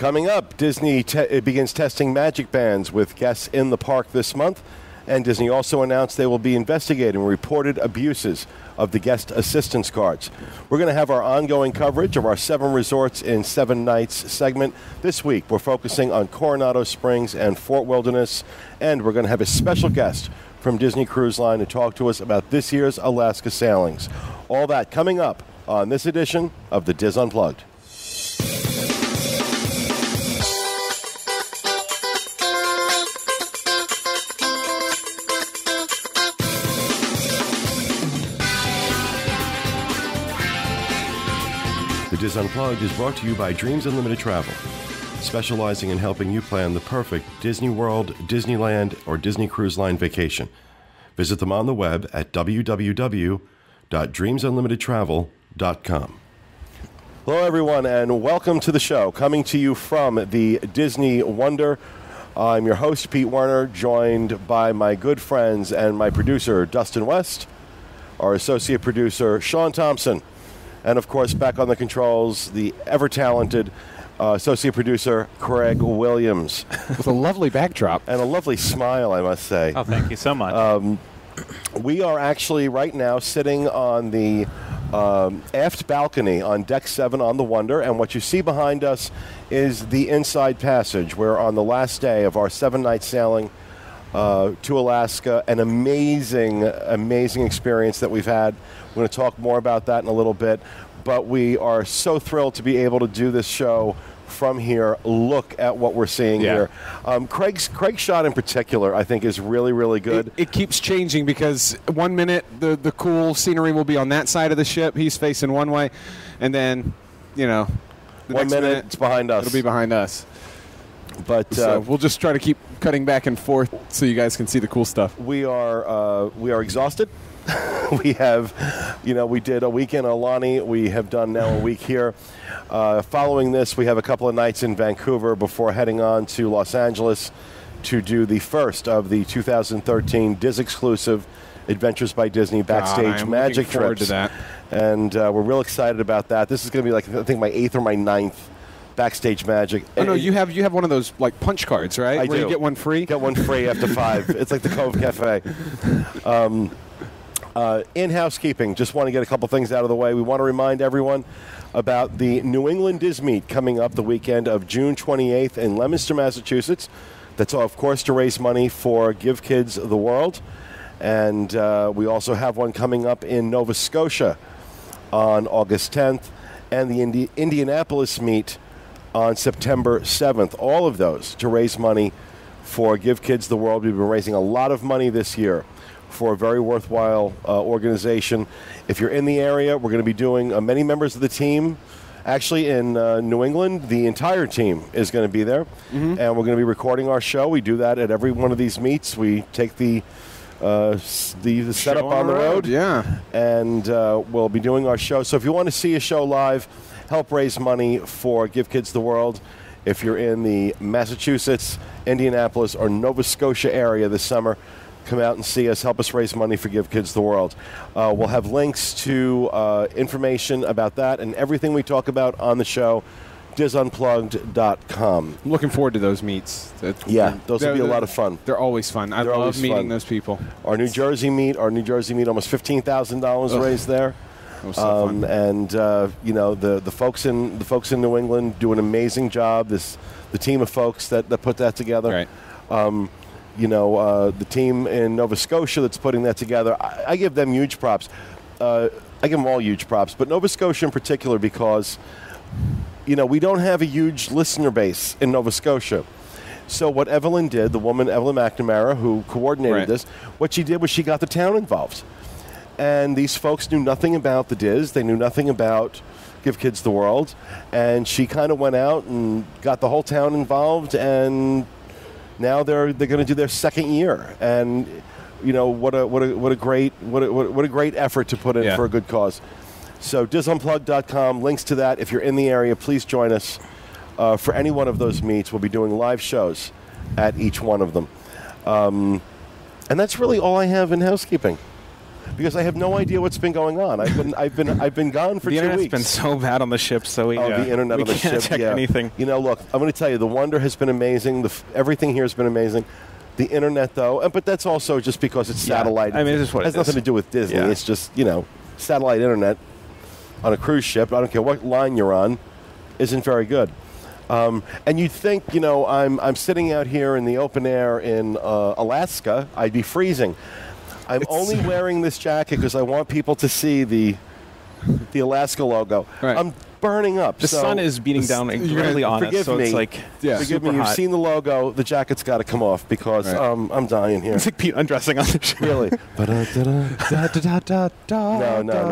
Coming up, Disney begins testing magic bands with guests in the park this month. And Disney also announced they will be investigating reported abuses of the guest assistance cards. We're going to have our ongoing coverage of our 7 resorts in 7 nights segment. This week, we're focusing on Coronado Springs and Fort Wilderness. And we're going to have a special guest from Disney Cruise Line to talk to us about this year's Alaska sailings. All that coming up on this edition of the Diz Unplugged. The Diz Unplugged is brought to you by Dreams Unlimited Travel, specializing in helping you plan the perfect Disney World, Disneyland, or Disney Cruise Line vacation. Visit them on the web at www.dreamsunlimitedtravel.com. Hello, everyone, and welcome to the show. Coming to you from the Disney Wonder, I'm your host, Pete Werner, joined by my good friends and my producer, Dustin West, our associate producer, Shaun Thompson, and, of course, back on the controls, the ever-talented associate producer, Craig Williams. With a lovely backdrop. And a lovely smile, I must say. Oh, thank you so much. We are actually right now sitting on the aft balcony on Deck 7 on the Wonder, and what you see behind us is the inside passage. We're on the last day of our 7-night sailing to Alaska. An amazing, amazing experience that we've had. We're going to talk more about that in a little bit, but we are so thrilled to be able to do this show from here. Look at what we're seeing here. Craig's shot in particular, I think, is really, really good. It keeps changing because 1 minute the cool scenery will be on that side of the ship. He's facing one way, and then, the 1 next minute it's behind us. It'll be behind us. But so we'll just try to keep cutting back and forth so you guys can see the cool stuff. We are exhausted. We have, we did a week in Aulani. We have done now a week here. Following this, we have a couple of nights in Vancouver before heading on to Los Angeles to do the first of the 2013 Diz exclusive Adventures by Disney backstage magic trips. Forward to that. And we're real excited about that. This is going to be I think my 8th or my 9th backstage magic. Oh, no, you have one of those punch cards, right? I Where do. You get one free? Get one free after 5. It's like the Cove Cafe. In housekeeping, just want to get a couple things out of the way. We want to remind everyone about the New England Diz Meet coming up the weekend of June 28th in Leominster, Massachusetts. That's, of course, to raise money for Give Kids the World. And we also have one coming up in Nova Scotia on August 10th, and the Indianapolis Meet on September 7th. All of those to raise money for Give Kids the World. We've been raising a lot of money this year for a very worthwhile organization. If you're in the area, we're going to be doing many members of the team. Actually, in New England, the entire team is going to be there, and we're going to be recording our show. We do that at every one of these meets. We take the setup on the road, and we'll be doing our show. So if you want to see a show live, help raise money for Give Kids the World. If you're in the Massachusetts, Indianapolis, or Nova Scotia area this summer, come out and see us. Help us raise money for Give Kids the World. We'll have links to information about that and everything we talk about on the show, DizUnplugged.com. I'm looking forward to those meets. Those will be a lot of fun. They're always fun. I love meeting those people. Our New Jersey meet, almost $15,000 raised there. So fun. And the folks in New England do an amazing job. The team of folks that put that together. Right. The team in Nova Scotia that's putting that together, I give them huge props. I give them all huge props, but Nova Scotia in particular because, we don't have a huge listener base in Nova Scotia. So what Evelyn did, the woman, Evelyn McNamara, who coordinated this, what she did was she got the town involved. And these folks knew nothing about the Diz. They knew nothing about Give Kids the World. And she kind of went out and got the whole town involved, and now they're going to do their second year, and what a great effort to put in for a good cause. So DizUnplugged.com, links to that. If you're in the area, please join us for any one of those meets. We'll be doing live shows at each one of them, and that's really all I have in housekeeping. because I have no idea what's been going on. I've been gone for 2 weeks. The internet's been so bad on the ship, so the internet we on the can't ship. check anything. Look, I'm going to tell you, the Wonder has been amazing. Everything here has been amazing. The internet, though, but that's also just because it's satellite. I mean, it's just what it has nothing to do with Disney. Yeah. It's just satellite internet on a cruise ship. I don't care what line you're on, isn't very good. And you'd think, I'm sitting out here in the open air in Alaska, I'd be freezing. I'm only wearing this jacket because I want people to see the Alaska logo. Right. I'm burning up. The sun is beating down incredibly on us, so it's like Forgive me, you've seen the logo. The jacket's got to come off because I'm dying here. It's like Pete undressing on the ship. Really?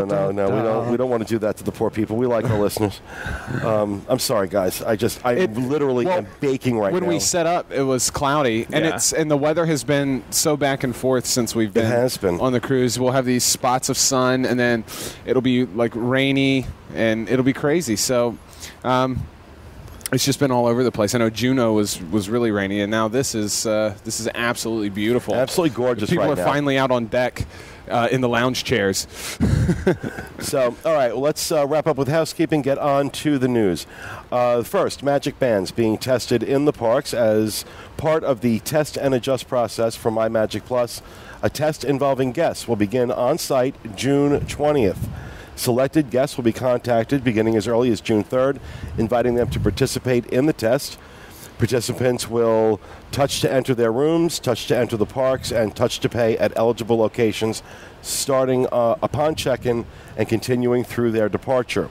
No. We don't want to do that to the poor people. We like our listeners. I'm sorry, guys. I literally am baking right now. When we set up, it was cloudy, and the weather has been so back and forth since we've been, on the cruise. We'll have these spots of sun, and then it'll be like rainy, and it'll be crazy. So. It's just been all over the place. I know Juneau was really rainy, and now this is absolutely beautiful. Absolutely gorgeous. People right are now. finally out on deck in the lounge chairs. So, all right, let's wrap up with housekeeping. Get on to the news. First, Magic Bands being tested in the parks as part of the test and adjust process for My Magic Plus. A test involving guests will begin on site June 20th. Selected guests will be contacted beginning as early as June 3rd, inviting them to participate in the test. Participants will touch to enter their rooms, touch to enter the parks, and touch to pay at eligible locations starting upon check-in and continuing through their departure.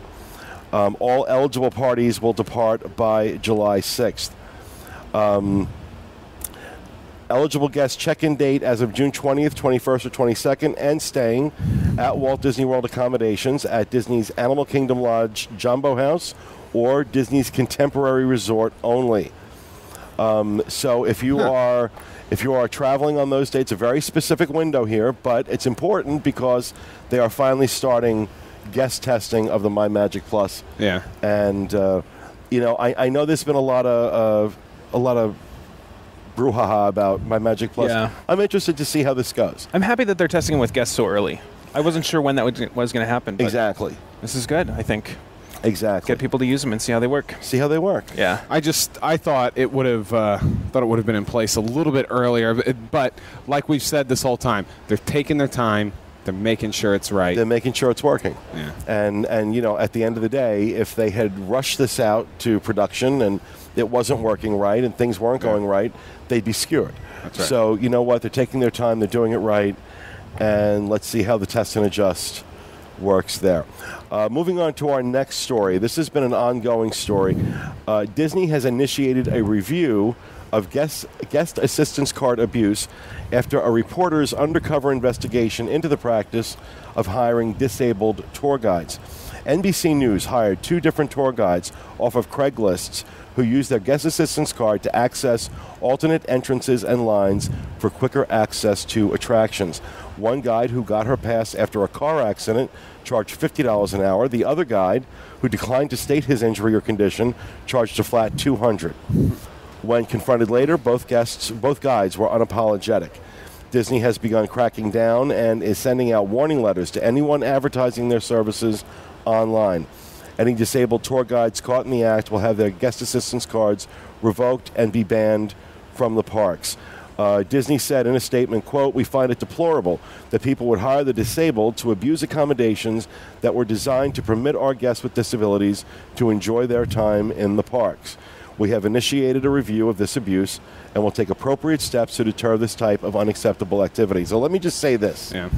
All eligible parties will depart by July 6th. Eligible guest check-in date as of June 20th, 21st, or 22nd, and staying at Walt Disney World accommodations at Disney's Animal Kingdom Lodge Jumbo House or Disney's Contemporary Resort only. So if you are traveling on those dates, a very specific window here, but it's important because they are finally starting guest testing of the My Magic Plus. Yeah. And I know there's been a lot of brouhaha about My Magic Plus. Yeah. I'm interested to see how this goes. I'm happy that they're testing with guests so early. I wasn't sure when that was going to happen. But Exactly. This is good, I think. Exactly. Get people to use them and see how they work. See how they work. Yeah. I thought it would have been in place a little bit earlier, but like we've said this whole time, they're taking their time. They're making sure it's right. They're making sure it's working. Yeah. And at the end of the day, if they had rushed this out to production and it wasn't working right and things weren't going right, they'd be skewered. That's right. So you know what? They're taking their time. They're doing it right. And let's see how the test and adjust works there. Moving on to our next story. This has been an ongoing story. Disney has initiated a review of guest assistance card abuse after a reporter's undercover investigation into the practice of hiring disabled tour guides. NBC News hired 2 different tour guides off of Craigslist who used their guest assistance card to access alternate entrances and lines for quicker access to attractions. One guide who got her pass after a car accident charged $50 an hour. The other guide, who declined to state his injury or condition, charged a flat $200. When confronted later, both guides were unapologetic. Disney has begun cracking down and is sending out warning letters to anyone advertising their services online. Any disabled tour guides caught in the act will have their guest assistance cards revoked and be banned from the parks. Disney said in a statement, quote, "We find it deplorable that people would hire the disabled to abuse accommodations that were designed to permit our guests with disabilities to enjoy their time in the parks. We have initiated a review of this abuse and will take appropriate steps to deter this type of unacceptable activity." So let me just say this. Yeah.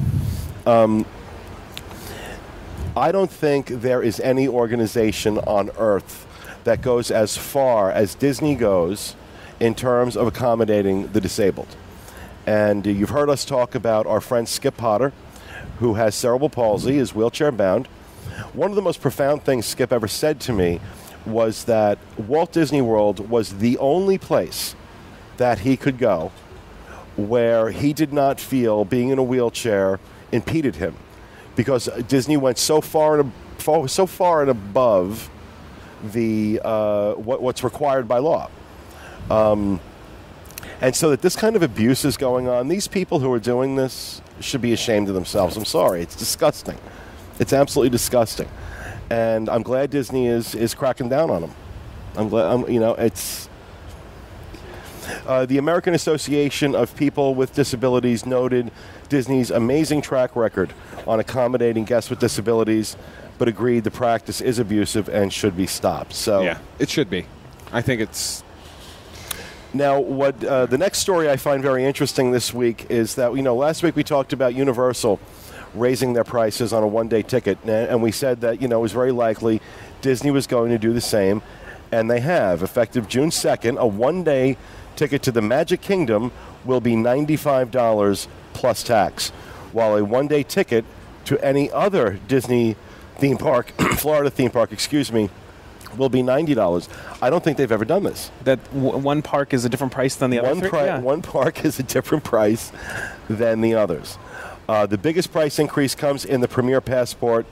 I don't think there is any organization on earth that goes as far as Disney goes in terms of accommodating the disabled. And you've heard us talk about our friend Skip Potter, who has cerebral palsy, is wheelchair bound. One of the most profound things Skip ever said to me was that Walt Disney World was the only place that he could go where he did not feel being in a wheelchair impeded him, because Disney went so far and above the what's required by law. And so that this kind of abuse is going on, these people who are doing this should be ashamed of themselves. I'm sorry. It's disgusting. It's absolutely disgusting. And I'm glad Disney is cracking down on them. I'm glad, it's... the American Association of People with Disabilities noted Disney's amazing track record on accommodating guests with disabilities, but agreed the practice is abusive and should be stopped. So yeah, it should be. I think it's... Now, what the next story I find very interesting this week is that, last week we talked about Universal raising their prices on a one-day ticket, and we said that, it was very likely Disney was going to do the same, and they have. Effective June 2nd, a one-day ticket to the Magic Kingdom will be $95 plus tax, while a one-day ticket to any other Disney theme park, Florida theme park, will be $90. I don't think they've ever done this. That one park is a different price than the other three? One park is a different price than the others. The biggest price increase comes in the Premier Passport,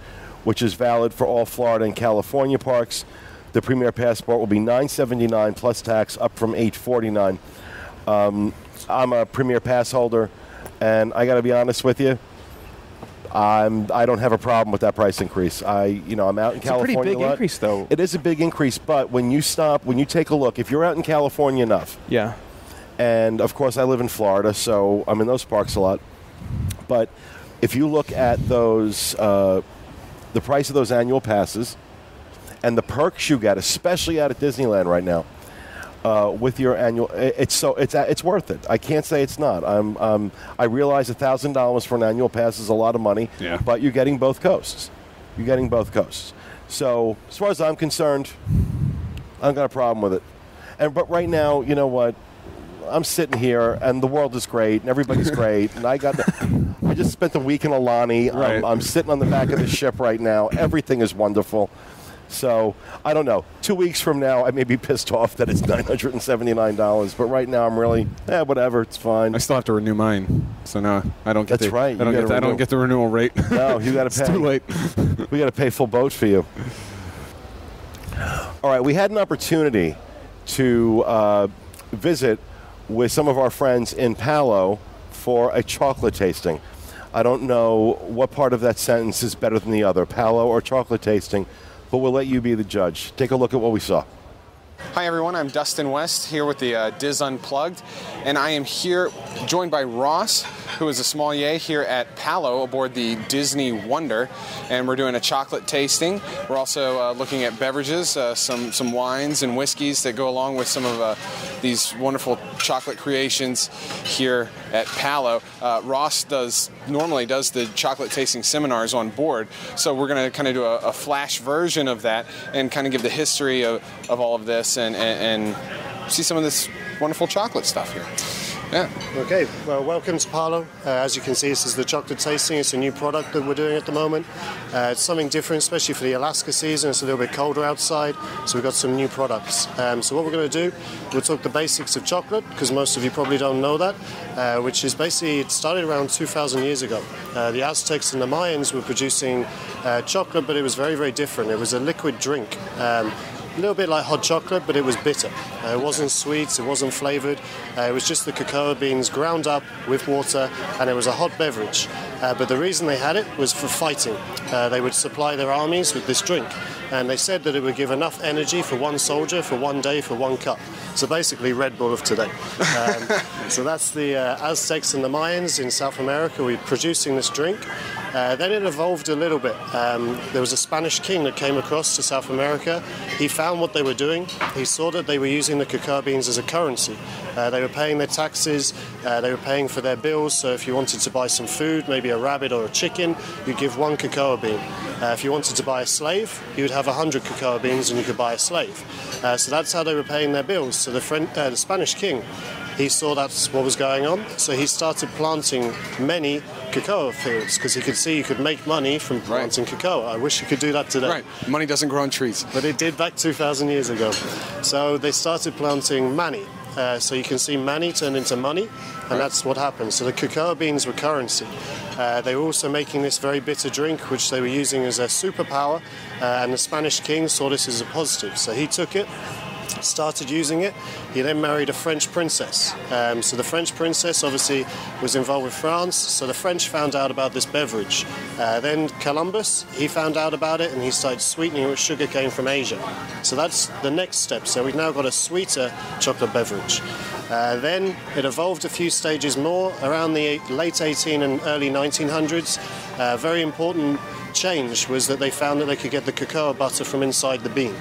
which is valid for all Florida and California parks. The Premier Passport will be $9.79 plus tax, up from $8.49. I'm a Premier Pass holder, and I got to be honest with you, I don't have a problem with that price increase. I'm out in California. It's a pretty big increase, though. It is a big increase, but when you take a look, if you're out in California enough, yeah. And of course I live in Florida, so I'm in those parks a lot. But if you look at those, the price of those annual passes, and the perks you get, especially out at Disneyland right now, with your annual, it's worth it. I can't say it's not. I realize $1,000 for an annual pass is a lot of money, but you're getting both coasts. So as far as I'm concerned, I don't got a problem with it. But right now, you know what? I'm sitting here, and the world is great, and everybody's great, and I just spent the week in Alani. Right. I'm sitting on the back of the ship right now. Everything is wonderful. So, I don't know. 2 weeks from now, I may be pissed off that it's $979, but right now I'm really, whatever, it's fine. I still have to renew mine, so no, I don't get That's right. I don't get the renewal rate. No, you got to pay. It's too late. We got to pay full boat for you. All right, we had an opportunity to visit with some of our friends in Palo for a chocolate tasting. I don't know what part of that sentence is better than the other, Palo or chocolate tasting, but we'll let you be the judge. Take a look at what we saw. Hi everyone, I'm Dustin West here with the Diz Unplugged, and I am here joined by Ross, who is a sommelier here at Palo aboard the Disney Wonder, and we're doing a chocolate tasting. We're also looking at beverages, some wines and whiskeys that go along with some of these wonderful chocolate creations here at Palo. Ross normally does the chocolate tasting seminars on board, so we're going to kind of do a flash version of that and kind of give the history of all of this and see some of this wonderful chocolate stuff here. Yeah. Okay, well, welcome to Palo. As you can see, this is the chocolate tasting. It's a new product that we're doing at the moment. It's something different, especially for the Alaska season. It's a little bit colder outside, so we've got some new products. So what we're going to do, we'll talk the basics of chocolate, because most of you probably don't know that, which is basically, it started around 2,000 years ago. The Aztecs and the Mayans were producing chocolate, but it was very, very different. It was a liquid drink. A little bit like hot chocolate, but it was bitter. It wasn't sweet, it wasn't flavored. It was just the cocoa beans ground up with water, and it was a hot beverage. But the reason they had it was for fighting. They would supply their armies with this drink, and they said that it would give enough energy for one soldier, for one day, for one cup. So basically Red Bull of today. So that's the Aztecs and the Mayans in South America were producing this drink. Then it evolved a little bit. There was a Spanish king that came across to South America. He found what they were doing. He saw that they were using the cacao beans as a currency. They were paying their taxes, they were paying for their bills, so if you wanted to buy some food, maybe a rabbit or a chicken, you'd give one cacao bean. If you wanted to buy a slave, you would have 100 cacao beans and you could buy a slave. So that's how they were paying their bills. So the Spanish king, he saw that's what was going on, so he started planting many cacao fields because he could see you could make money from planting cacao. I wish you could do that today. Right, money doesn't grow on trees. But it did back 2,000 years ago. So they started planting mani. So you can see mani turned into money, and that's what happened. So the cacao beans were currency. They were also making this very bitter drink, which they were using as a superpower, and the Spanish king saw this as a positive. So he took it, started using it. He then married a French princess. So the French princess obviously was involved with France, so the French found out about this beverage. Then Columbus, he found out about it and he started sweetening it with sugar cane from Asia. So that's the next step. So we've now got a sweeter chocolate beverage. Then it evolved a few stages more around the late 18 and early 1900s. Very important change was that they found that they could get the cocoa butter from inside the bean.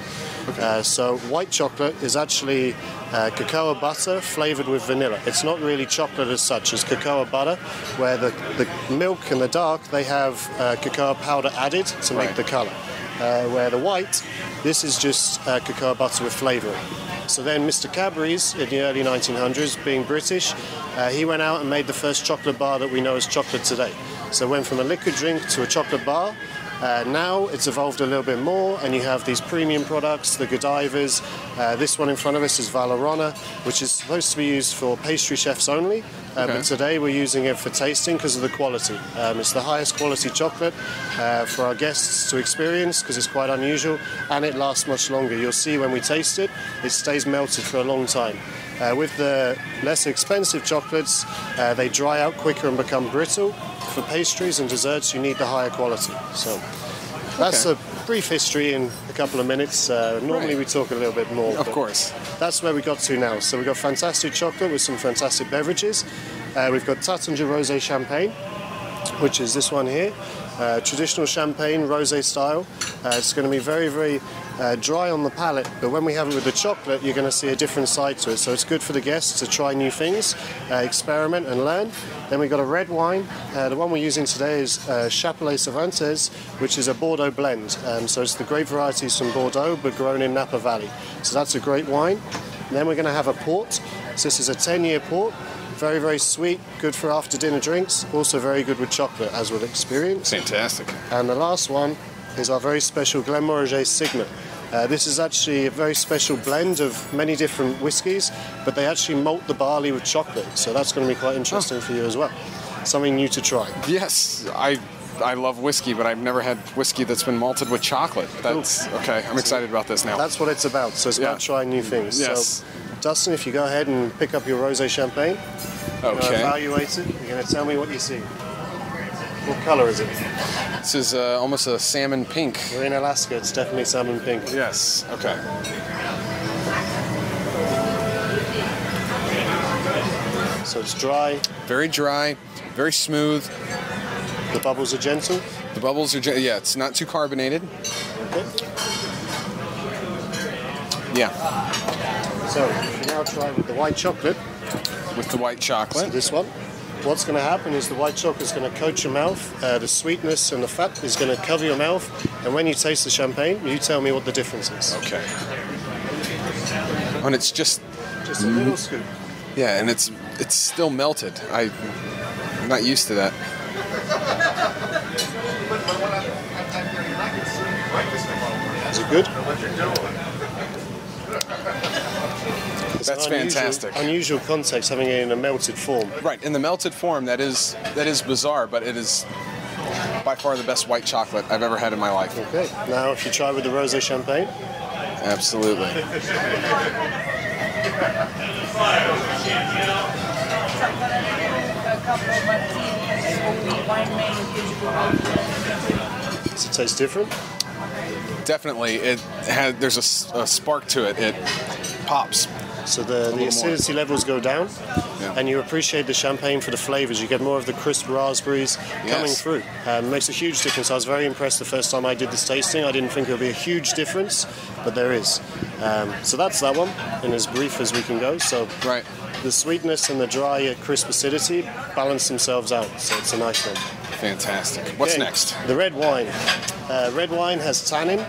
Okay. So white chocolate is actually cocoa butter flavored with vanilla. It's not really chocolate as such as cocoa butter, where the milk and the dark, they have cocoa powder added to make the color. Where the white, this is just cocoa butter with flavoring. So then Mr. Cadbury's in the early 1900s, being British, he went out and made the first chocolate bar that we know as chocolate today. So it went from a liquid drink to a chocolate bar. Now it's evolved a little bit more, and you have these premium products, the Godivas. This one in front of us is Valorona, which is supposed to be used for pastry chefs only. But today we're using it for tasting because of the quality. It's the highest quality chocolate for our guests to experience because it's quite unusual, and it lasts much longer. You'll see when we taste it, it stays melted for a long time. With the less expensive chocolates, they dry out quicker and become brittle. For pastries and desserts, you need the higher quality. So that's a brief history in a couple of minutes. Normally we talk a little bit more. Of course. That's where we got to now. So we've got fantastic chocolate with some fantastic beverages. We've got Taittinger Rosé Champagne, which is this one here. Traditional champagne, rosé style. It's going to be very, very dry on the palate, but when we have it with the chocolate, you're going to see a different side to it. So it's good for the guests to try new things, experiment and learn. Then we've got a red wine. The one we're using today is Chapelet Cervantes, which is a Bordeaux blend. So it's the grape varieties from Bordeaux, but grown in Napa Valley. So that's a great wine. And then we're going to have a port. So this is a 10-year port. Very, very sweet, good for after-dinner drinks. Also very good with chocolate, as we'll experience. Fantastic. And the last one is our very special Glenmorangie Sigma. This is actually a very special blend of many different whiskies, but they actually malt the barley with chocolate, so that's going to be quite interesting for you as well. Something new to try. Yes, I love whiskey, but I've never had whiskey that's been malted with chocolate. That's okay. I'm excited about this now. That's what it's about. So it's about trying new things. Yes. So, Dustin, if you go ahead and pick up your rosé champagne, evaluate it. You're going to tell me what you see. What color is it? This is almost a salmon pink. We're in Alaska. It's definitely salmon pink. Yes. Okay. So it's dry. Very dry. Very smooth. The bubbles are gentle. The bubbles are gentle. Yeah, it's not too carbonated. Okay. Yeah. So if you now try with the white chocolate. With the white chocolate. So this one. What's going to happen is the white chocolate is going to coat your mouth. The sweetness and the fat is going to cover your mouth. And when you taste the champagne, you tell me what the difference is. Okay. And it's just a little scoop. Yeah, and it's still melted. I'm not used to that. Is it good? That's fantastic. Unusual context, having it in a melted form. Right, in the melted form, that is bizarre, but it is by far the best white chocolate I've ever had in my life. Okay, now if you try with the rosé champagne. Absolutely. Does it taste different? Definitely. There's a spark to it. It pops. So the acidity levels go down, yeah. And you appreciate the champagne for the flavors. You get more of the crisp raspberries coming through. It makes a huge difference. I was very impressed the first time I did this tasting. I didn't think it would be a huge difference, but there is. So that's that one, in as brief as we can go. So right. The sweetness and the dry, crisp acidity balance themselves out, so it's a nice one. Fantastic. What's next? The red wine. Red wine has tannin,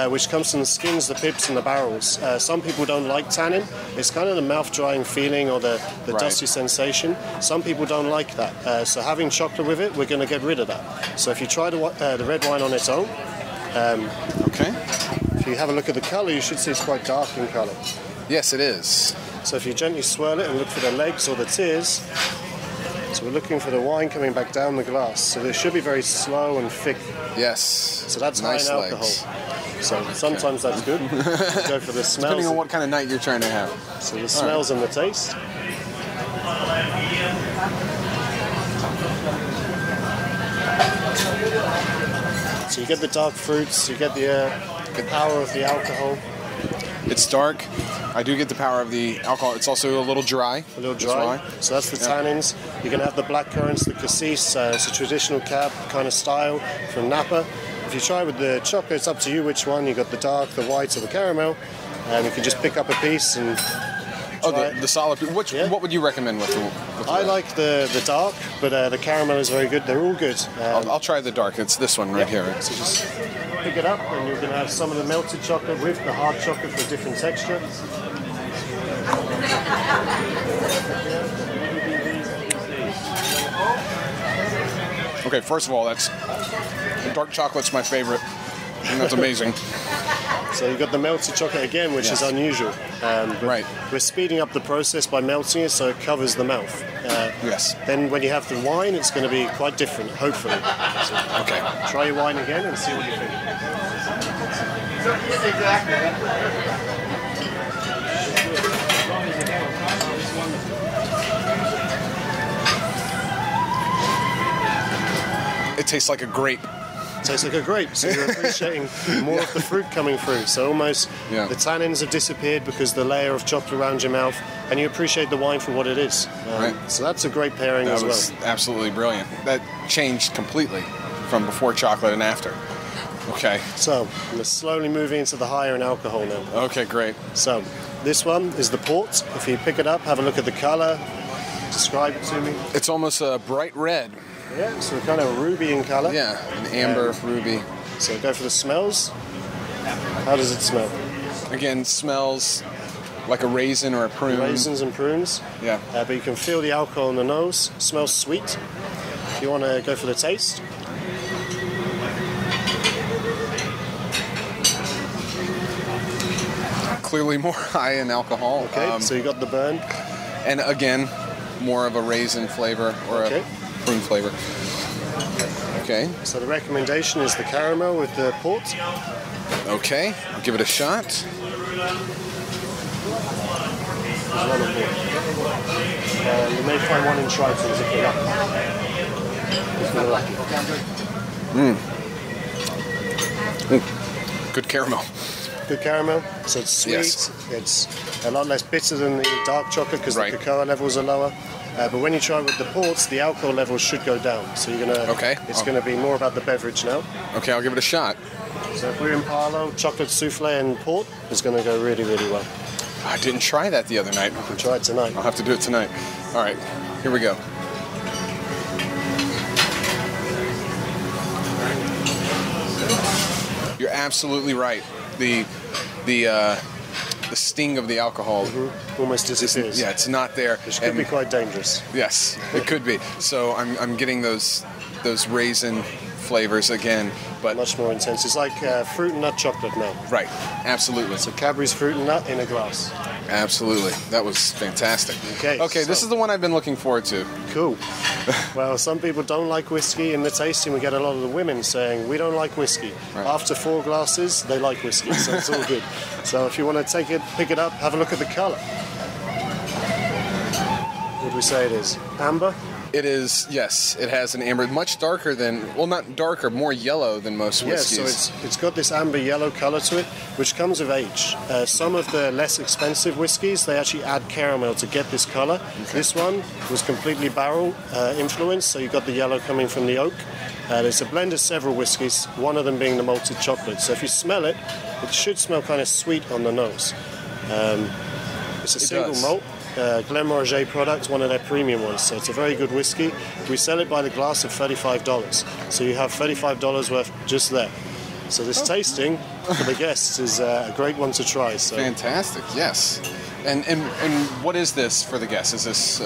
which comes from the skins, the pips, and the barrels. Some people don't like tannin. It's kind of the mouth-drying feeling or the dusty sensation. Some people don't like that. So having chocolate with it, we're going to get rid of that. So if you try the red wine on its own, okay. If you have a look at the color, you should see it's quite dark in color. Yes, it is. So if you gently swirl it and look for the legs or the tears, so we're looking for the wine coming back down the glass. So they should be very slow and thick. Yes. So that's nice high in alcohol. Legs. So sometimes that's good. We'll go for the smells. Depending on what kind of night you're trying to have. So the smells and the taste. So you get the dark fruits, you get the power of the alcohol. It's dark. I do get the power of the alcohol. It's also a little dry. A little dry. So that's the tannins. You're going to have the black currants, the cassis. It's a traditional cab kind of style from Napa. If you try with the chocolate, it's up to you which one. You've got the dark, the white, or the caramel. And you can just pick up a piece and the solid. What would you recommend with the I like the dark, but the caramel is very good. They're all good. I'll try the dark. It's this one right here. Right? So just pick it up, and you're going to have some of the melted chocolate with the hard chocolate for a different texture. Okay, first of all, the dark chocolate's my favorite, and that's amazing. So you've got the melted chocolate again, which is unusual. Right. We're speeding up the process by melting it so it covers the mouth. Yes. Then when you have the wine, it's going to be quite different, hopefully. So okay. Try your wine again and see what you think. It tastes like a grape. Tastes like a grape, so you're appreciating more of the fruit coming through. So almost the tannins have disappeared because the layer of chocolate around your mouth, and you appreciate the wine for what it is. Right. So that's a great pairing as well. That was absolutely brilliant. That changed completely from before chocolate and after. Okay. So we're slowly moving into the higher in alcohol now. Okay, great. So this one is the port. If you pick it up, have a look at the color. Describe it to me. It's almost a bright red. Yeah, so kind of ruby in color. Yeah, an amber ruby. So go for the smells. How does it smell? Again, smells like a raisin or a prune. Raisins and prunes. Yeah. But you can feel the alcohol in the nose. Smells sweet. If you want to go for the taste. Clearly more high in alcohol. Okay, so you got the burn. And again, more of a raisin flavor or a prune flavor. Okay. So the recommendation is the caramel with the port. Okay, I'll give it a shot. You may find one in Triton's if you're lucky. Good caramel. Good caramel. So it's sweet. Yes. It's a lot less bitter than the dark chocolate because the cocoa levels are lower. But when you try with the ports, the alcohol levels should go down. So you're gonna. Okay. It's gonna be more about the beverage now. Okay, I'll give it a shot. So if we're in Palo, chocolate souffle and port is gonna go really, really well. I didn't try that the other night. You can try it tonight. I'll have to do it tonight. All right, here we go. You're absolutely right. The sting of the alcohol almost disappears. Yeah, it's not there. Which could be quite dangerous. Yes, it could be. So I'm getting those raisin flavors again, but much more intense. It's like fruit and nut chocolate now. Right, absolutely. So Cadbury's fruit and nut in a glass. Absolutely, that was fantastic. Okay, so this is the one I've been looking forward to. Cool. Well, some people don't like whiskey in the tasting. We get a lot of the women saying we don't like whiskey. Right. After 4 glasses, they like whiskey, so it's all good. So if you want to take it, pick it up, have a look at the color. What do we say it is? Amber? It is, yes. It has an amber, much darker than, well, not darker, more yellow than most whiskeys. Yeah, so it's got this amber yellow color to it, which comes with age. Some of the less expensive whiskeys, they actually add caramel to get this color. Okay. This one was completely barrel influenced, so you got the yellow coming from the oak. There's a blend of several whiskeys, one of them being the malted chocolate. So if you smell it, it should smell kind of sweet on the nose. It's a single malt. Glenmorangie product, one of their premium ones. So it's a very good whiskey. We sell it by the glass at $35. So you have $35 worth just there. So this tasting for the guests is a great one to try. So. Fantastic, yes. And what is this for the guests? Is this,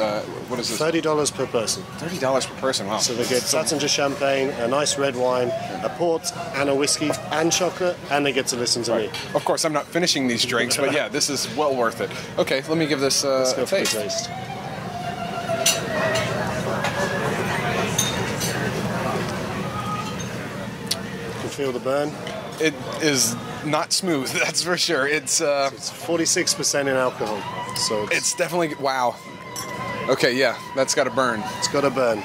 what is this? $30 per person. $30 per person, wow. So they get Taittinger champagne, a nice red wine, a port, and a whiskey, and chocolate, and they get to listen to me. Of course, I'm not finishing these drinks, but yeah, this is well worth it. Okay, let me give this Let's go a taste. For the taste. You can feel the burn. It is not smooth. That's for sure. It's 46% in alcohol, so it's definitely wow. Okay, yeah, that's got to burn. It's got to burn.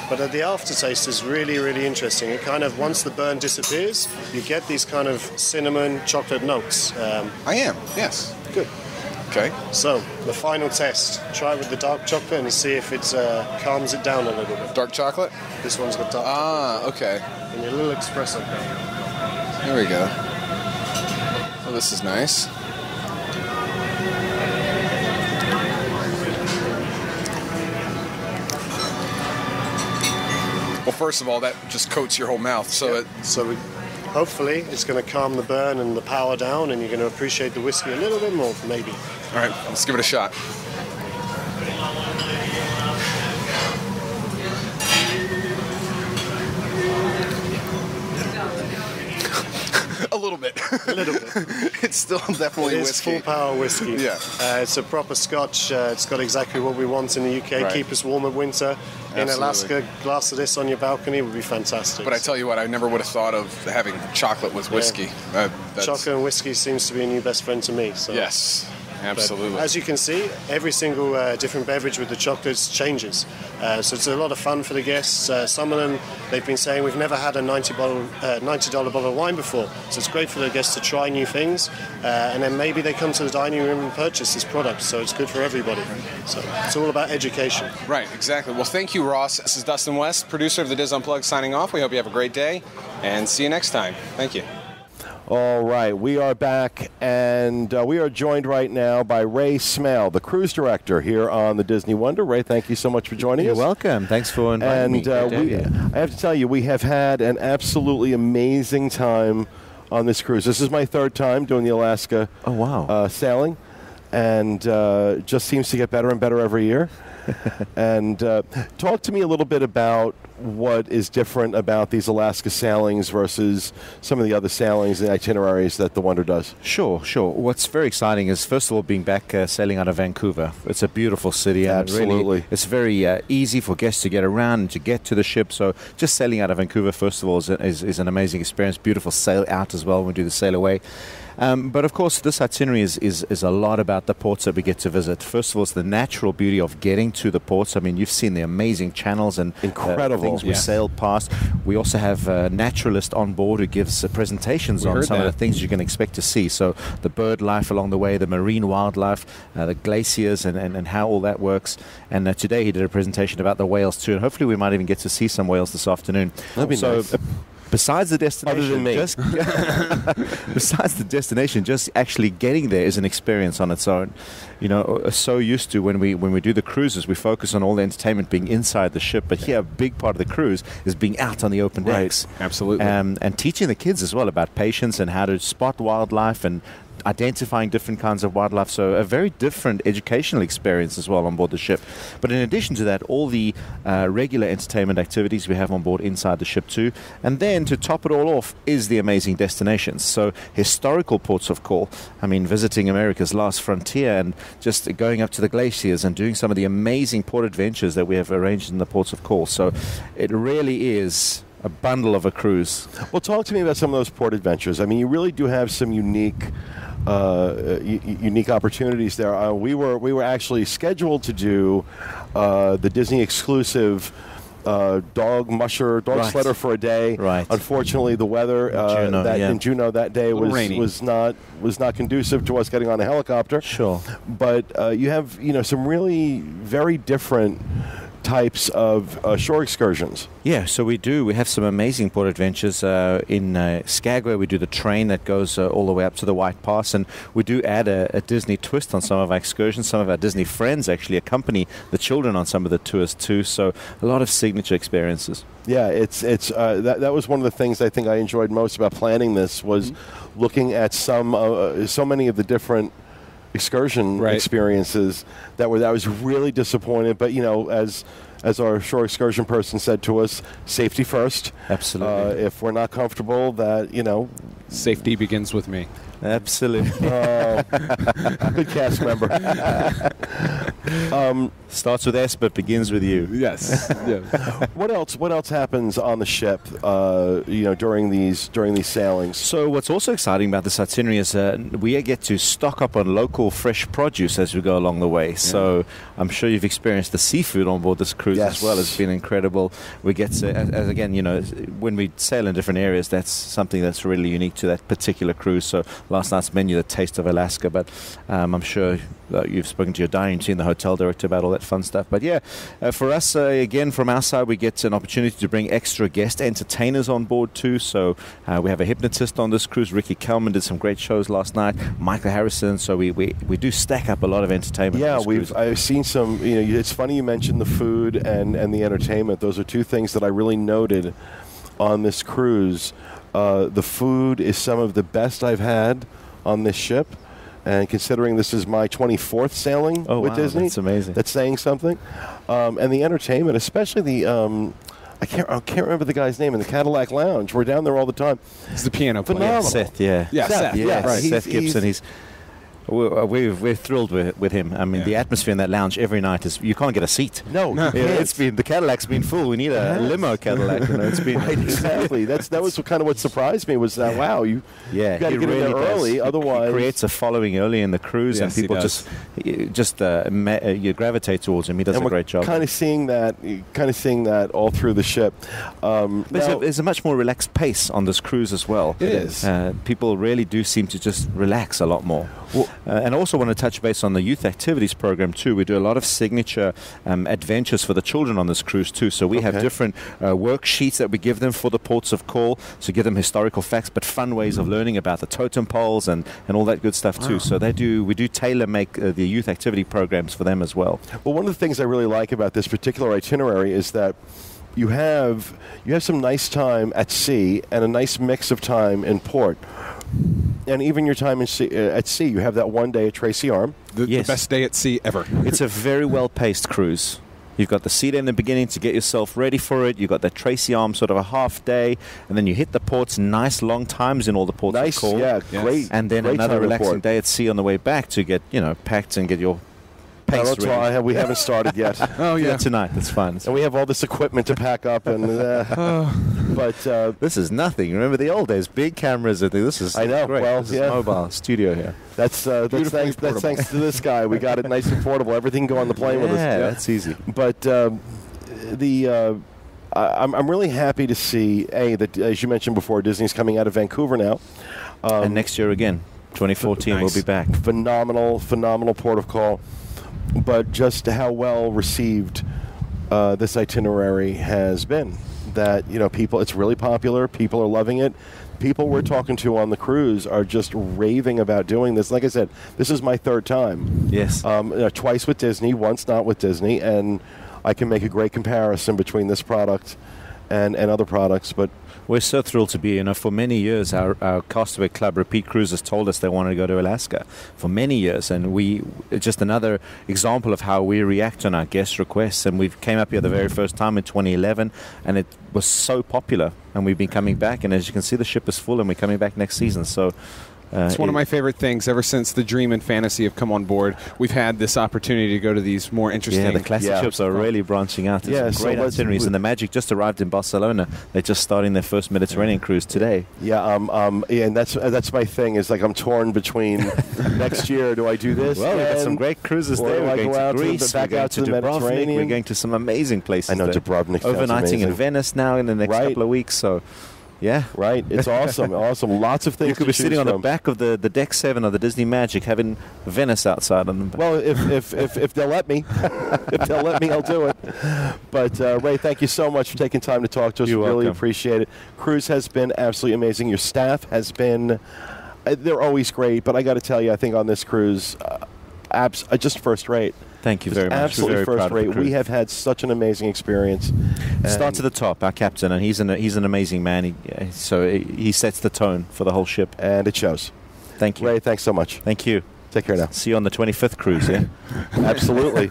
But the aftertaste is really, really interesting. It kind of, once the burn disappears, you get these kind of cinnamon, chocolate notes. I am, yes. Good. Okay. So, the final test. Try it with the dark chocolate and see if it calms it down a little bit. Dark chocolate? This one's got dark chocolate. Ah, okay. And your little espresso cup. There we go. Oh, this is nice. Well, first of all, that just coats your whole mouth, so hopefully it's going to calm the burn and the power down, and you're going to appreciate the whiskey a little bit more, maybe. All right, let's give it a shot. A little bit. A little bit. It's still definitely it's whiskey. Full power whiskey. Yeah. It's a proper Scotch. It's got exactly what we want in the UK. Right. Keep us warm in winter. Absolutely. In Alaska, a glass of this on your balcony would be fantastic. But I tell you what, I never would have thought of having chocolate with whiskey. Yeah. Chocolate and whiskey seems to be a new best friend to me. So. Yes. Absolutely. But as you can see, every single different beverage with the chocolates changes. So it's a lot of fun for the guests. Some of them, they've been saying, we've never had a $90 bottle of wine before. So it's great for the guests to try new things. And then maybe they come to the dining room and purchase this product. So it's good for everybody. So it's all about education. Right, exactly. Well, thank you, Ross. This is Dustin West, producer of the Diz Unplugged, signing off. We hope you have a great day. And see you next time. Thank you. All right, we are back, and we are joined right now by Ray Smale, the cruise director here on the Disney Wonder. Ray, thank you so much for joining us. You're welcome. Thanks for inviting me. I have to tell you, we have had an absolutely amazing time on this cruise. This is my third time doing the Alaska sailing, and just seems to get better and better every year. And talk to me a little bit about what is different about these Alaska sailings versus some of the other sailings and itineraries that the Wonder does. Sure. What's very exciting is, first of all, being back sailing out of Vancouver. It's a beautiful city. And absolutely. Really, it's very easy for guests to get around and to get to the ship. So just sailing out of Vancouver, first of all, is an amazing experience. Beautiful sail out as well when we do the sail away. But of course, this itinerary is a lot about the ports that we get to visit. First of all, it's the natural beauty of getting to the ports. I mean, you've seen the amazing channels and incredible things we sailed past. We also have a naturalist on board who gives presentations on some of the things you can expect to see. So the bird life along the way, the marine wildlife, the glaciers, and how all that works. And today he did a presentation about the whales too. And hopefully we might even get to see some whales this afternoon. That'd be nice. Besides the destination, other than me. Besides the destination, just actually getting there is an experience on its own. You know, so used to when we do the cruises, we focus on all the entertainment being inside the ship, but here a big part of the cruise is being out on the open decks. Right. Absolutely. And teaching the kids as well about patience and how to spot wildlife and identifying different kinds of wildlife. So a very different educational experience as well on board the ship. But in addition to that, all the regular entertainment activities we have on board inside the ship too. And then to top it all off is the amazing destinations. So historical ports of call. I mean, visiting America's last frontier and just going up to the glaciers and doing some of the amazing port adventures that we have arranged in the ports of call. So it really is a bundle of a cruise. Well, talk to me about some of those port adventures. I mean, you really do have some unique opportunities there. We were actually scheduled to do the Disney exclusive dog sledder for a day. Right. Unfortunately, the weather in Juneau that day was not conducive to us getting on a helicopter. Sure. But you have some really very different types of shore excursions. Yeah, so we do. We have some amazing port adventures. In Skagway, we do the train that goes all the way up to the White Pass, and we do add a Disney twist on some of our excursions. Some of our Disney friends actually accompany the children on some of the tours too, so a lot of signature experiences. Yeah, that was one of the things I think I enjoyed most about planning this was looking at so many of the different excursion experiences that I was really disappointed. But as our shore excursion person said to us, safety first. Absolutely. If we're not comfortable, safety begins with me. Absolutely. Good cast member. Starts with S but begins with U. Yes. Yeah. What else happens on the ship? During these sailings. So what's also exciting about this itinerary is we get to stock up on local fresh produce as we go along the way. Yeah. So I'm sure you've experienced the seafood on board this cruise as well. It's been incredible. We get to, as again, when we sail in different areas, that's something that's really unique to that particular cruise. So last night's menu, the taste of Alaska, but I'm sure you've spoken to your dining team, the hotel director, about all that fun stuff. But yeah, for us, again, from our side, we get an opportunity to bring extra guest entertainers on board too. So we have a hypnotist on this cruise. Ricky Kelman did some great shows last night. Michael Harrison. So we do stack up a lot of entertainment. Yeah, I've seen some. It's funny you mentioned the food and the entertainment. Those are two things that I really noted on this cruise. The food is some of the best I've had on this ship. And considering this is my 24th sailing with Disney, that's amazing. That's saying something. And the entertainment, especially the I can't remember the guy's name in the Cadillac Lounge. We're down there all the time. It's the piano player. Phenomenal. Seth, yeah. Seth. Yeah, Right. Seth Gibson. We're thrilled with him. I mean, the atmosphere in that lounge every night is, you can't get a seat. No. The Cadillac's been full. We need a limo Cadillac. It's been right, exactly. That was kind of what surprised me was that you got to get in there early. Otherwise, he creates a following early in the cruise, and people just you gravitate towards him. He does a great job. Kind of seeing that all through the ship. There's a much more relaxed pace on this cruise as well. It is. People really do seem to just relax a lot more. Well, and I also want to touch base on the youth activities program too. We do a lot of signature adventures for the children on this cruise too. So we have different worksheets that we give them for the ports of call. So give them historical facts, but fun ways of learning about the totem poles and all that good stuff too. So we do tailor make the youth activity programs for them as well. Well, one of the things I really like about this particular itinerary is that you have some nice time at sea and a nice mix of time in port. And even your time at sea, you have that one day at Tracy Arm. The best day at sea ever. It's a very well-paced cruise. You've got the sea day in the beginning to get yourself ready for it. You've got the Tracy Arm sort of a half day. And then you hit the ports, nice long times in all the ports of call. Great. And then another relaxing day at sea on the way back to get, packed and get your pace ready. We haven't started yet. Tonight. That's fine. And we have all this equipment to pack up. But this is nothing. Remember the old days? Big cameras. This is I know. Great. Well, this is mobile studio here. That's thanks to this guy. We got it nice and portable. Everything go on the plane with us. Yeah, that's easy. But I'm really happy to see that, as you mentioned before, Disney's coming out of Vancouver now. And next year again, 2014, we'll be back. Phenomenal port of call. But just how well received this itinerary has been. That people, it's really popular. People are loving it. People we're talking to on the cruise are just raving about doing this. Like I said, this is my third time. Yes. Twice with Disney, once not with Disney, and I can make a great comparison between this product and other products. But we're so thrilled to be. For many years, our Castaway Club repeat cruisers told us they wanted to go to Alaska for many years, and it's just another example of how we react on our guest requests. And we came up here the very first time in 2011, and it was so popular, and we've been coming back. And as you can see, the ship is full, and we're coming back next season. So. It's one of my favorite things. Ever since the Dream and Fantasy have come on board, we've had this opportunity to go to these more interesting. Yeah, the classic ships are really branching out. There's some great itineraries, and the Magic just arrived in Barcelona. They're just starting their first Mediterranean cruise today. And that's my thing. Is like I'm torn between next year. Do I do this? Well, we've got some great cruises there. We're going to Greece, back out to the Mediterranean. We're going to some amazing places. I know Dubrovnik. Overnightting in Venice now in the next couple of weeks. So. Yeah. Right. It's awesome. Lots of things. You could be sitting on the back of the Deck 7 of the Disney Magic having Venice outside on them. Well, if they'll let me. If they'll let me, I'll do it. But, Ray, thank you so much for taking time to talk to us. You're welcome. Really appreciate it. Cruise has been absolutely amazing. Your staff has been, they're always great, but I got to tell you, I think on this cruise, just first rate. Thank you very much. Absolutely first rate. We have had such an amazing experience. Start to the top, our captain, and he's an amazing man. He sets the tone for the whole ship, and it shows. Thank you, Ray. Thanks so much. Thank you. Take care now. See you on the 25th cruise. Yeah, absolutely.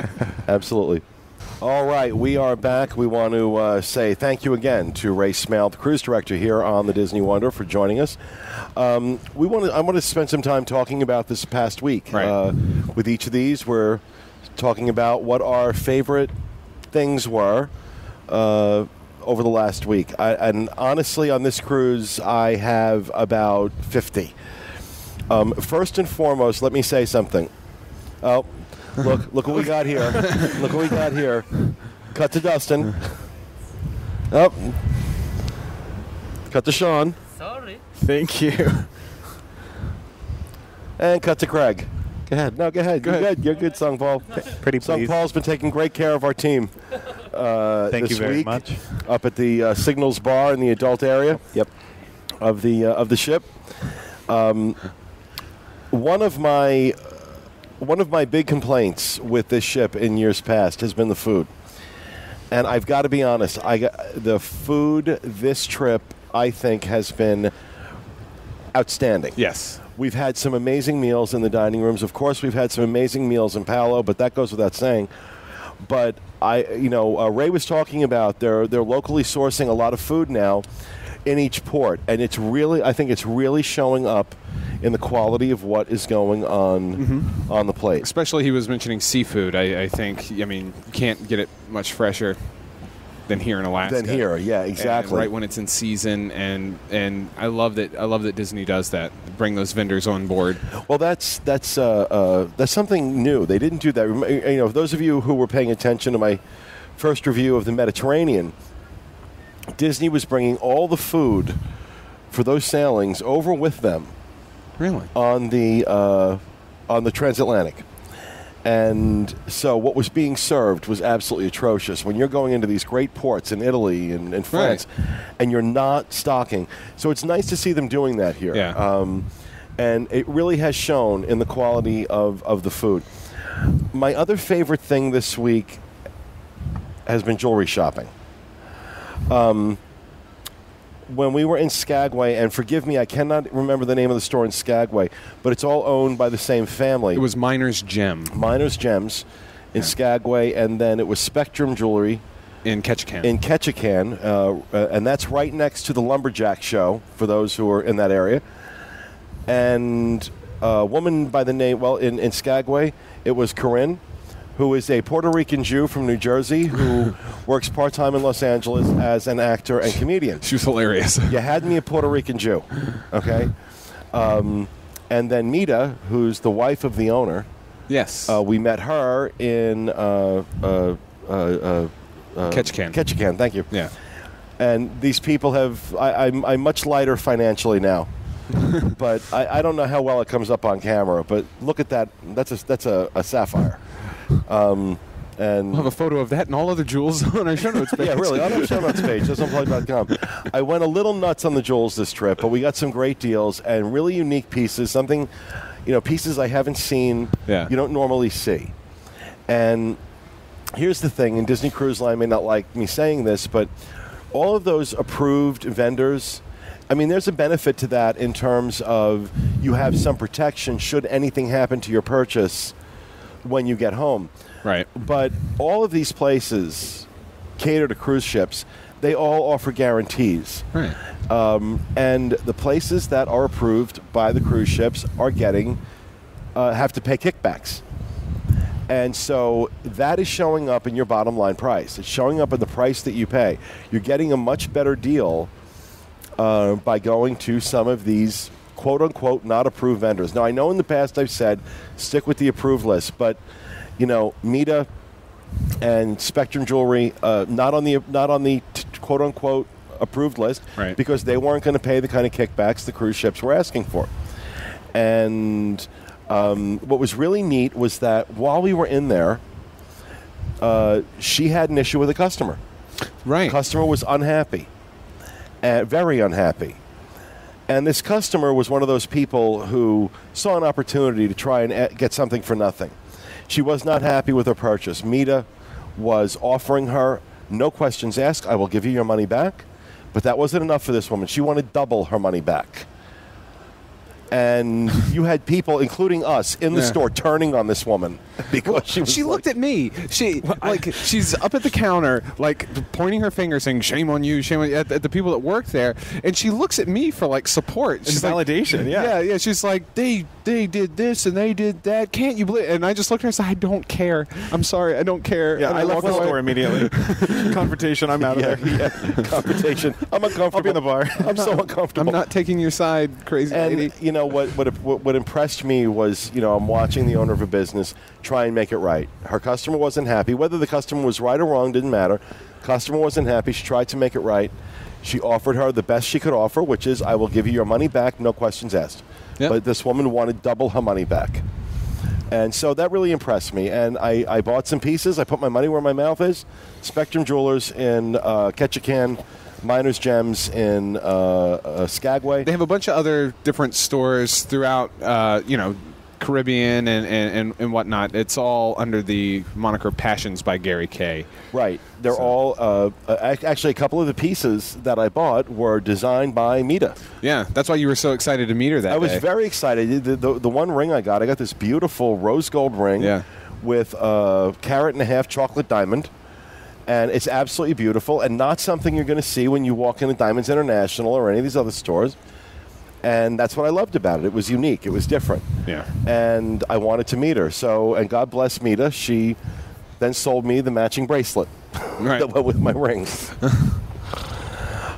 All right, we are back. We want to say thank you again to Ray Smale, the cruise director here on the Disney Wonder, for joining us. I want to spend some time talking about this past week. Right. With each of these, we're talking about what our favorite things were over the last week. And honestly, on this cruise, I have about 50. First and foremost, let me say something. Oh, look what we got here. Look what we got here. Cut to Dustin. Oh. Cut to Shaun. Sorry. Thank you. And cut to Craig. Go ahead. No, go ahead. You're good. You're good, Sung Paul. Pretty Sung pleased. Paul's been taking great care of our team Thank this you very week, much. up at the Signals Bar in the adult area. Yep. Of the ship. One of my big complaints with this ship in years past has been the food. And I've got to be honest, the food this trip, I think, has been outstanding. Yes. We've had some amazing meals in the dining rooms. Of course, we've had some amazing meals in Palo, but that goes without saying. But Ray was talking about they're locally sourcing a lot of food now in each port, and I think it's really showing up in the quality of what is going on the plate. Especially, he was mentioning seafood. I think, you can't get it much fresher than here in Alaska. Than here, yeah, exactly. And right when it's in season, and I love that Disney does that. Bring those vendors on board. Well, that's something new. They didn't do that. Those of you who were paying attention to my first review of the Mediterranean, Disney was bringing all the food for those sailings over with them. Really? On the transatlantic. And so what was being served was absolutely atrocious. When you're going into these great ports in Italy and France, and you're not stocking. So it's nice to see them doing that here. Yeah. And it really has shown in the quality of the food. My other favorite thing this week has been jewelry shopping. When we were in Skagway, and forgive me, I cannot remember the name of the store in Skagway, but it's all owned by the same family. It was Miner's Gem. Miner's Gems in Skagway, and then it was Spectrum Jewelry in Ketchikan. And that's right next to the Lumberjack Show, for those who are in that area. And a woman by the name, in Skagway, it was Corinne, who is a Puerto Rican Jew from New Jersey who works part-time in Los Angeles as an actor and comedian. She was hilarious. You had me a Puerto Rican Jew, okay? And then Mita, who's the wife of the owner. Yes. We met her in Ketchikan. Ketchikan, thank you. Yeah. And these people I'm much lighter financially now. But I don't know how well it comes up on camera, but look at that. That's a sapphire. And we'll have a photo of that and all other jewels on our show notes page. Yeah, really, on our show notes page, that's unplugged.com. I went a little nuts on the jewels this trip, but we got some great deals and really unique pieces, pieces I haven't seen, you don't normally see. And here's the thing, and Disney Cruise Line may not like me saying this, but all of those approved vendors, there's a benefit to that in terms of you have some protection should anything happen to your purchase when you get home. Right. But all of these places cater to cruise ships. They all offer guarantees. Right. And the places that are approved by the cruise ships are have to pay kickbacks. And so that is showing up in your bottom line price. It's showing up in the price that you pay. You're getting a much better deal by going to some of these quote-unquote not approved vendors. Now, I know in the past I've said stick with the approved list, but Mita and Spectrum Jewelry not on the quote-unquote approved list, right, because they weren't going to pay the kind of kickbacks the cruise ships were asking for. And what was really neat was that while we were in there, she had an issue with a customer. Right. The customer was unhappy, very unhappy. And this customer was one of those people who saw an opportunity to try and get something for nothing. She was not happy with her purchase. Mita was offering her, no questions asked, I will give you your money back. But that wasn't enough for this woman. She wanted double her money back. And you had people, including us, in the store turning on this woman because she looked at me. She's up at the counter, like pointing her finger, saying "Shame on you, shame on you," at the people that work there, and she looks at me for like support. She's validation. Like, yeah. She's like, they did this and they did that. Can't you believe? And I just looked at her and said, I don't care. I'm sorry, I don't care. Yeah, and I left the store immediately. Confrontation. I'm out of there. Yeah, confrontation. I'm uncomfortable. I'll be in the bar. I'm so uncomfortable. I'm not taking your side, crazy lady. You know what impressed me was, I'm watching the owner of a business try and make it right. Her customer wasn't happy. Whether the customer was right or wrong didn't matter. Customer wasn't happy. She tried to make it right. She offered her the best she could offer, which is, I will give you your money back, no questions asked. Yep. But this woman wanted double her money back. And so that really impressed me. And I bought some pieces. I put my money where my mouth is. Spectrum Jewelers in Ketchikan, Miners Gems in Skagway. They have a bunch of other different stores throughout, Caribbean and whatnot. It's all under the moniker Passions by Gary Kay. Right. They're all actually, a couple of the pieces that I bought were designed by Mita. Yeah, that's why you were so excited to meet her that day. I was very excited. The one ring I got this beautiful rose gold ring with a carat and a half chocolate diamond. And it's absolutely beautiful and not something you're going to see when you walk into Diamonds International or any of these other stores. And that's what I loved about it. It was unique. It was different. Yeah. And I wanted to meet her. And God bless Mita. She then sold me the matching bracelet that went with my ring.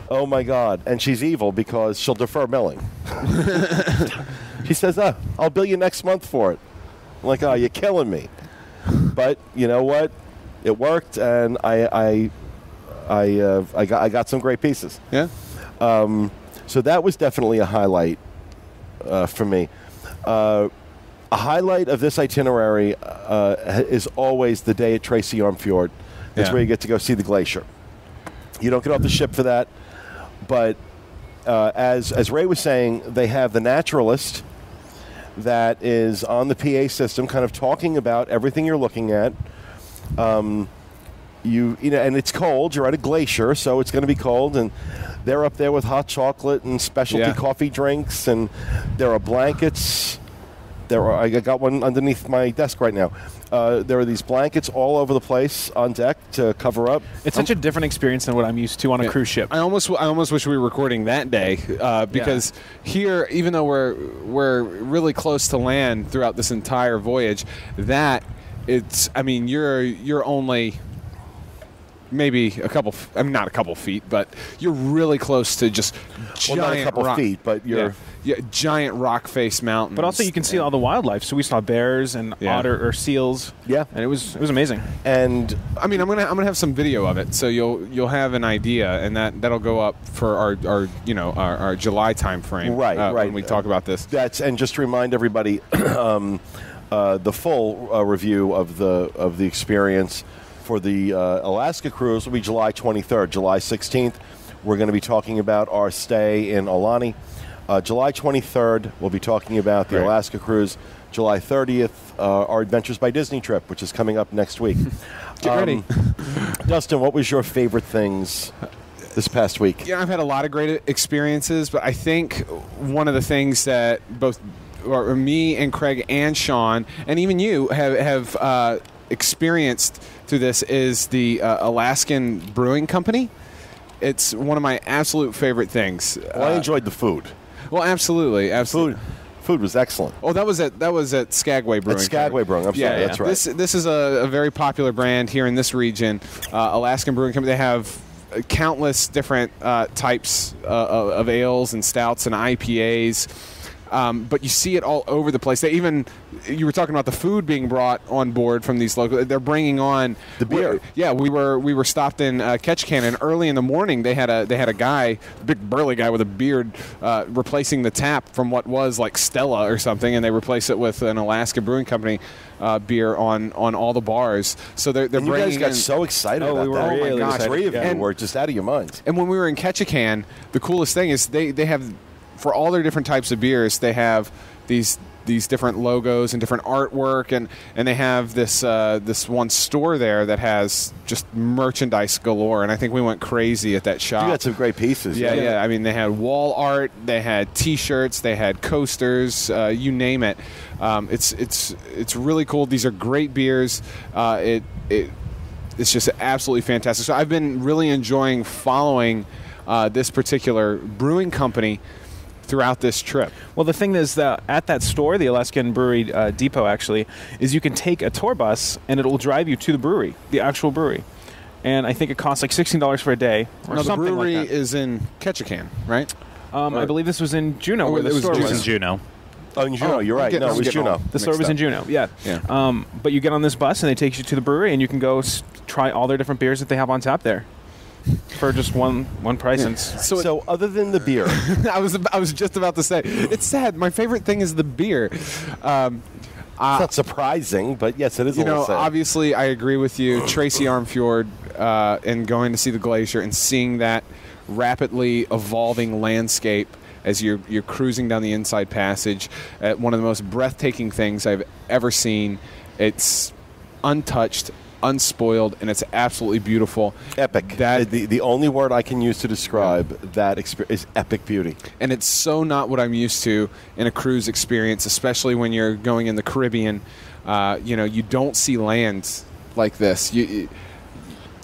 Oh, my God. And she's evil because she'll defer billing. She says, I'll bill you next month for it. I'm like, oh, you're killing me. But you know what? It worked, and I got some great pieces. Yeah. So that was definitely a highlight for me. A highlight of this itinerary is always the day at Tracy Arm Fjord. That's where you get to go see the glacier. You don't get off the ship for that, but as Ray was saying, they have the naturalist that is on the PA system, kind of talking about everything you're looking at. And it's cold. You're at a glacier, so it's going to be cold, and they're up there with hot chocolate and specialty coffee drinks, and there are blankets. I got one underneath my desk right now. There are these blankets all over the place on deck to cover up. It's such a different experience than what I'm used to on a cruise ship. I almost wish we were recording that day because here, even though we're really close to land throughout this entire voyage, you're only maybe not a couple feet, but you're really close to just giant not a couple feet, but you're giant rock face mountains. But also you can see all the wildlife. So we saw bears and otter or seals. Yeah, and it was amazing. And I mean, I'm gonna have some video of it, so you'll have an idea, and that'll go up for our July time frame. Right. When we talk about this. And just to remind everybody, the full review of the experience for the Alaska cruise will be July 23rd. July 16th, we're going to be talking about our stay in Aulani. July 23rd, we'll be talking about the Alaska cruise. July 30th, our Adventures by Disney trip, which is coming up next week. Get ready. Dustin, what was your favorite things this past week? Yeah, I've had a lot of great experiences, but I think one of the things that both me and Craig and Shaun, and even you, have experienced through this is the Alaskan Brewing Company. It's one of my absolute favorite things. Well, I enjoyed the food. Well, absolutely. Food was excellent. Oh, that was at Skagway Brewing. At Skagway Brewing. I'm sorry, that's right. This is a very popular brand here in this region. Alaskan Brewing Company. They have countless different types of ales and stouts and IPAs. But you see it all over the place. You were talking about the food being brought on board from these local. They're bringing on the beer. We were stopped in Ketchikan, and early in the morning they had a guy, big burly guy with a beard, replacing the tap from what was like Stella or something, and they replaced it with an Alaska Brewing Company beer on all the bars. So they're bringing. You guys got so excited about we were that. really excited. Three of you were just out of your minds. And when we were in Ketchikan, the coolest thing is they have. For all their different types of beers, they have these these different logos and different artwork, and they have this this one store there that has just merchandise galore, and I think we went crazy at that shop. You got some great pieces. Yeah. I mean, they had wall art, they had T-shirts, they had coasters, you name it. It's really cool. These are great beers. It's just absolutely fantastic. So I've been really enjoying following this particular brewing company throughout this trip. Well, the thing is that at that store, the Alaskan Brewery Depot, actually, is you can take a tour bus and it will drive you to the brewery, the actual brewery. And I think it costs like $16 for a day or now, something the brewery like that. is in Ketchikan, right? I believe this was in Juneau, where the store was. It was in Juneau. Oh, in Juneau, you're right. No, it was Juneau. The store was in Juneau, yeah. But you get on this bus and they take you to the brewery and you can go try all their different beers that they have on tap there for just one price. Yeah. So other than the beer, I was just about to say, it's sad. My favorite thing is the beer. It's not surprising, but yes, it is. Obviously, I agree with you. Tracy Armfjord and going to see the glacier and seeing that rapidly evolving landscape as you're cruising down the Inside Passage, one of the most breathtaking things I've ever seen. It's untouched, unspoiled, and it's absolutely beautiful. Epic. That the only word I can use to describe that experience is epic beauty. And it's so not what I'm used to in a cruise experience, especially when you're going in the Caribbean. You don't see land like this.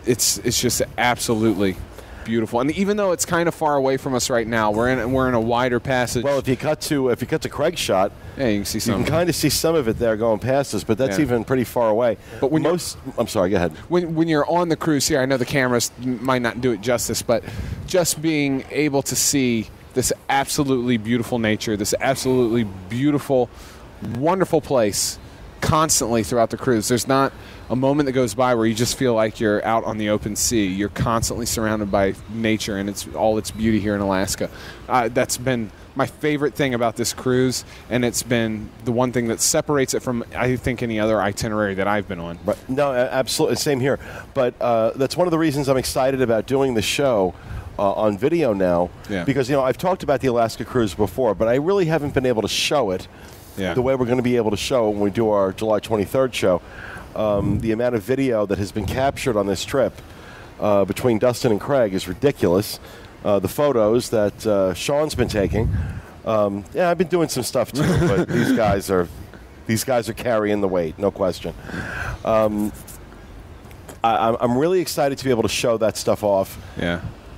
It's just absolutely beautiful. And even though it's kind of far away from us right now, we're in a wider passage. Well, if you cut to Craig's shot, yeah, you can see some. You can kind of see some of it there going past us, but that's even pretty far away. But when I'm sorry, go ahead. When you're on the cruise here, I know the cameras might not do it justice, but just being able to see this absolutely beautiful nature, this absolutely beautiful, wonderful place constantly throughout the cruise. There's not a moment that goes by where you just feel like you're out on the open sea. You're constantly surrounded by nature and it's all its beauty here in Alaska. That's been my favorite thing about this cruise, and it's been the one thing that separates it from, I think, any other itinerary that I've been on. Right. No, absolutely. Same here. But that's one of the reasons I'm excited about doing the show on video now, because I've talked about the Alaska cruise before, but I really haven't been able to show it the way we're going to be able to show it when we do our July 23rd show. The amount of video that has been captured on this trip between Dustin and Craig is ridiculous. The photos that Shaun's been taking, I've been doing some stuff too, but these guys are carrying the weight, no question. I'm really excited to be able to show that stuff off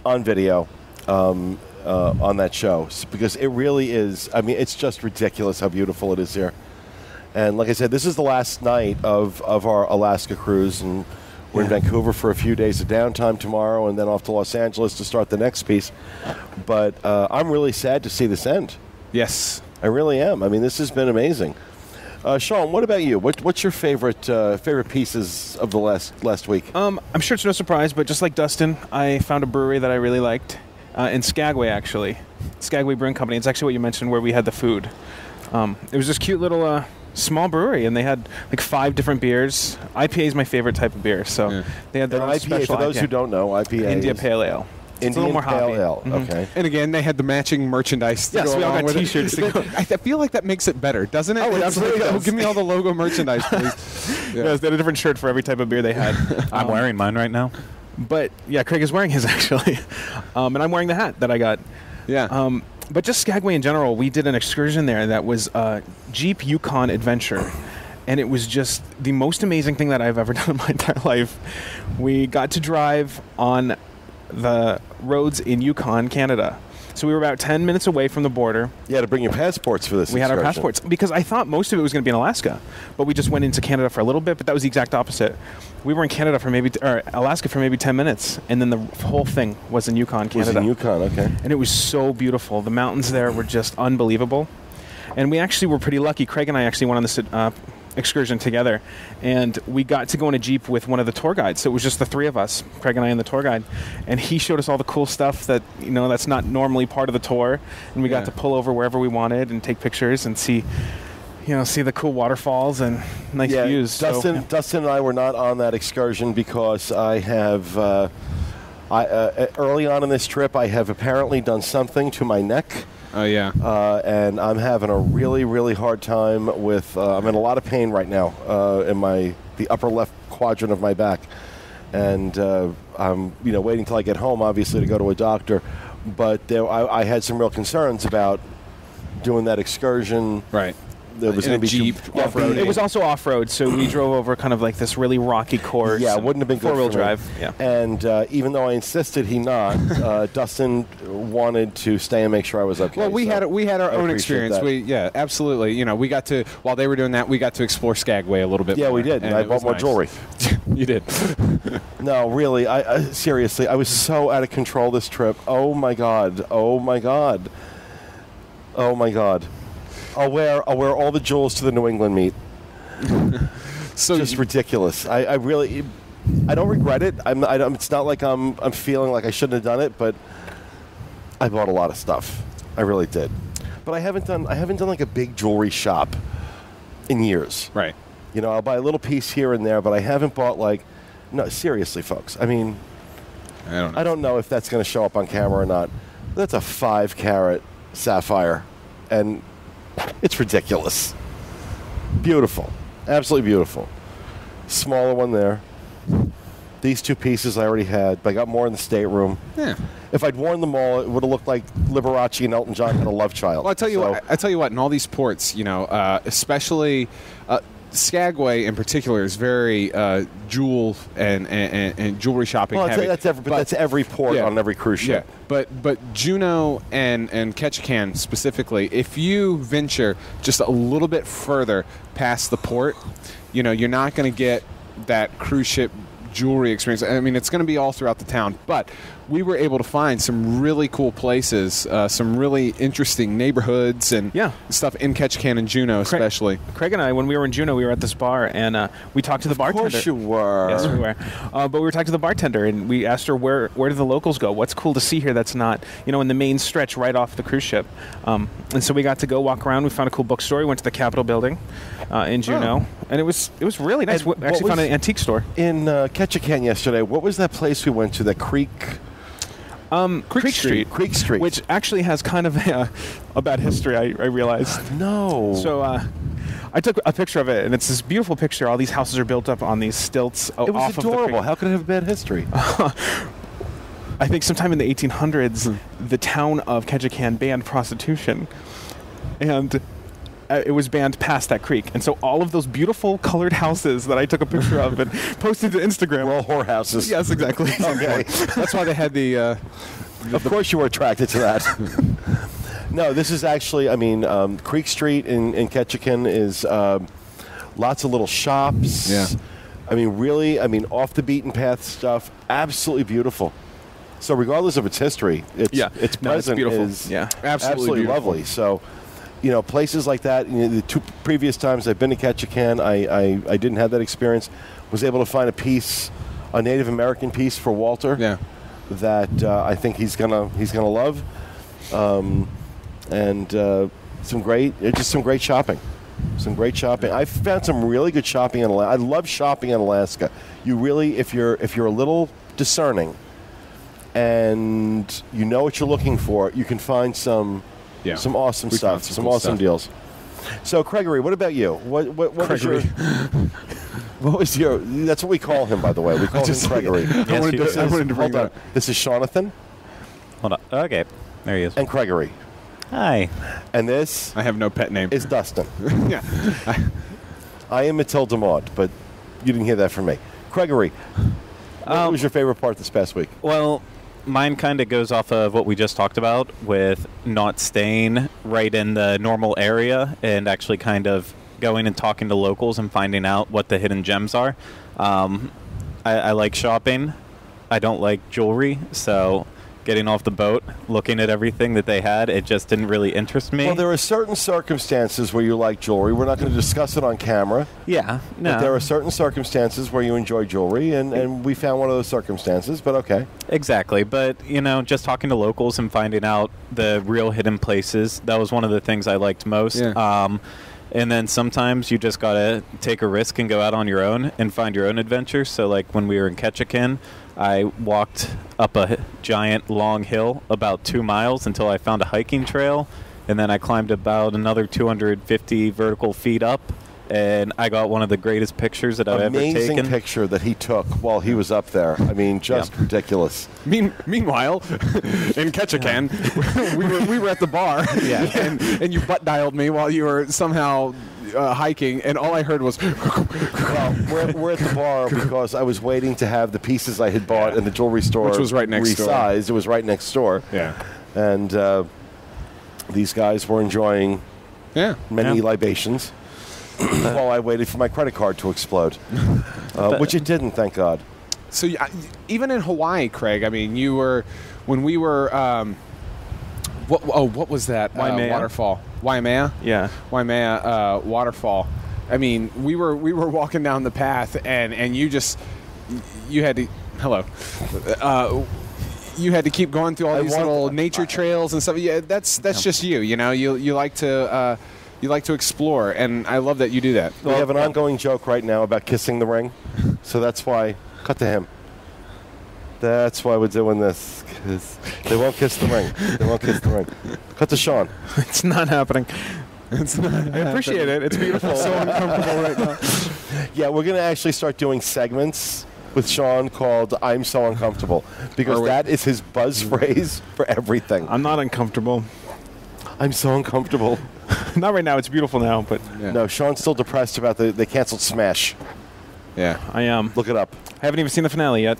on video on that show, because it really is. I mean, it's just ridiculous how beautiful it is here. And like I said, this is the last night of our Alaska cruise, and we're in Vancouver for a few days of downtime tomorrow, and then off to Los Angeles to start the next piece. But I'm really sad to see this end. Yes. I really am. I mean, this has been amazing. Shaun, what about you? What's your favorite pieces of the last week? I'm sure it's no surprise, but just like Dustin, I found a brewery that I really liked in Skagway, actually. Skagway Brewing Company. It's actually what you mentioned, where we had the food. It was this cute little small brewery, and they had like 5 different beers. IPA is my favorite type of beer, so they had their own IPA. special For those who don't know, IPA India is Pale Ale. It's a little more Pale hoppy. Ale. Okay. And again, they had the matching merchandise. Yes, we all got with T-shirts to go. I feel like that makes it better, doesn't it? Oh, it absolutely does. Give me all the logo merchandise, please. Yes, they had a different shirt for every type of beer they had. I'm wearing mine right now. But yeah, Craig is wearing his actually, and I'm wearing the hat that I got. Yeah. But just Skagway in general, we did an excursion there that was a Jeep Yukon adventure. And it was just the most amazing thing that I've ever done in my entire life. We got to drive on the roads in Yukon, Canada. So we were about 10 minutes away from the border. You had to bring your passports for this We excursion. had our passports, because I thought most of it was going to be in Alaska. But we just went into Canada for a little bit, but that was the exact opposite. We were in Canada for Alaska for maybe 10 minutes, and then the whole thing was in Yukon, Canada. It was in Yukon, okay. And it was so beautiful. The mountains there were just unbelievable. And we actually were pretty lucky. Craig and I actually went on this excursion together, and we got to go in a Jeep with one of the tour guides. So it was just the 3 of us, Craig and I and the tour guide, and he showed us all the cool stuff that that's not normally part of the tour, and we got to pull over wherever we wanted and take pictures and see the cool waterfalls and nice views. Dustin and I were not on that excursion because I have early on in this trip I have apparently done something to my neck Oh, yeah. And I'm having a really, really hard time with. I'm in a lot of pain right now in the upper left quadrant of my back, and I'm waiting till I get home, obviously, to go to a doctor. But I had some real concerns about doing that excursion. Right. There was going to be Jeep off-road. It was also off-road, so we drove over kind of like this really rocky course. Yeah, it wouldn't have been good four-wheel for drive. me. Yeah. And even though I insisted he not, Dustin wanted to stay and make sure I was okay. Well, we had our own experience. That. Absolutely. We got to, while they were doing that, we got to explore Skagway a little bit. Yeah, more, we did. And I bought more jewelry. You did. No, really. I seriously, I was so out of control this trip. Oh my god. Oh my god. Oh my god. I'll wear all the jewels to the New England meet. So just ridiculous. I really, I don't regret it. It's not like I'm feeling like I shouldn't have done it, but I bought a lot of stuff. I really did. But I haven't done like a big jewelry shop in years. Right. I'll buy a little piece here and there, but I haven't bought no, seriously, folks. I mean, I don't know if that's going to show up on camera or not. That's a 5-carat sapphire, and it's ridiculous. Beautiful. Absolutely beautiful. Smaller one there. These 2 pieces I already had, but I got more in the stateroom. Yeah. If I'd worn them all, it would have looked like Liberace and Elton John had a love child. Well, I tell you what, in all these ports, especially Skagway in particular is very jewel and jewelry shopping heavy. That's every port on every cruise ship. Yeah. But Juneau and Ketchikan specifically, if you venture just a little bit further past the port, you're not going to get that cruise ship jewelry experience. I mean, it's going to be all throughout the town, but we were able to find some really cool places, some really interesting neighborhoods and stuff in Ketchikan and Juneau, especially. Craig and I, when we were in Juneau, we were at this bar, and we talked to the bartender. Of course you were. Yes, we were. But we were talking to the bartender, and we asked her, where do the locals go? What's cool to see here that's not, in the main stretch right off the cruise ship? And so we got to go walk around. We found a cool bookstore. We went to the Capitol building in Juneau, and it was really nice. We actually found an antique store. In Ketchikan yesterday, what was that place we went to, that Creek Street. Creek Street. Which actually has kind of a bad history, I realized. No. So I took a picture of it, and it's this beautiful picture. All these houses are built up on these stilts off of the creek. It was adorable. How could it have a bad history? I think sometime in the 1800s, the town of Ketchikan banned prostitution. And it was banned past that creek. And so all of those beautiful colored houses that I took a picture of and posted to Instagram. Were all whorehouses. Yes, exactly. Okay. That's why they had the... Of course you were attracted to that. No, this is actually, Creek Street in Ketchikan is lots of little shops. Yeah. Really, off the beaten path stuff. Absolutely beautiful. So regardless of its history, its present is absolutely lovely. So, places like that, the 2 previous times I've been to Ketchikan, I didn't have that experience. Was able to find a Native American piece for Walter. Yeah. That I think he's gonna love, and some great shopping. I found some really good shopping in Alaska. I love shopping in Alaska. You really, if you're a little discerning, and you know what you're looking for, you can find some awesome stuff, some awesome deals. So, Gregory, what about you? What was your... What was your... That's what we call him, by the way. We call him Gregory. I wanted to bring that up. This is Shaunathan. Hold on. Okay. There he is. And Gregory. Hi. And this... I have no pet name. ...is Dustin. Yeah. I am Matilda Maud, but you didn't hear that from me. Gregory, what was your favorite part this past week? Well, mine kind of goes off of what we just talked about with not staying right in the normal area and actually kind of going and talking to locals and finding out what the hidden gems are. I like shopping. I don't like jewelry, so getting off the boat, looking at everything that they had, it just didn't really interest me. Well, there are certain circumstances where you like jewelry. We're not going to discuss it on camera. Yeah, no. But there are certain circumstances where you enjoy jewelry, and we found one of those circumstances, but okay. Exactly, but, just talking to locals and finding out the real hidden places, that was one of the things I liked most. Yeah. And then sometimes you just got to take a risk and go out on your own and find your own adventure. So, like, when we were in Ketchikan, I walked up a giant long hill about 2 miles until I found a hiking trail, and then I climbed about another 250 vertical feet up, and I got one of the greatest pictures that I've ever taken. Amazing picture that he took while he was up there. I mean, just ridiculous. Meanwhile, in Ketchikan, we were at the bar, and you butt dialed me while you were somehow hiking, and all I heard was. Well, we're at the bar because I was waiting to have the pieces I had bought in the jewelry store, which was right next door. Resized. It was right next door. Yeah, and these guys were enjoying many libations. While I waited for my credit card to explode, which it didn't, thank God. So even in Hawaii, Craig, I mean, you were, when we were, what was that? Waimea. Waterfall. Waimea? Yeah. Waimea waterfall. I mean, we were walking down the path, and you had to, you had to keep going through all these little nature trails and stuff. Yeah, that's just you. You know, you like to. You like to explore, and I love that you do that. We have an ongoing joke right now about kissing the ring, so that's why. Cut to him. That's why we're doing this, because they won't kiss the ring. They won't kiss the ring. Cut to Shaun. It's not happening. It's not. I appreciate it. It's beautiful. I'm so uncomfortable right now. Yeah, we're going to actually start doing segments with Shaun called "I'm So Uncomfortable," because that is his buzz phrase for everything. I'm not uncomfortable. I'm so uncomfortable. Not right now. It's beautiful now, but no, Sean's still depressed about they canceled Smash. Yeah, I am. Look it up. I haven't even seen the finale yet.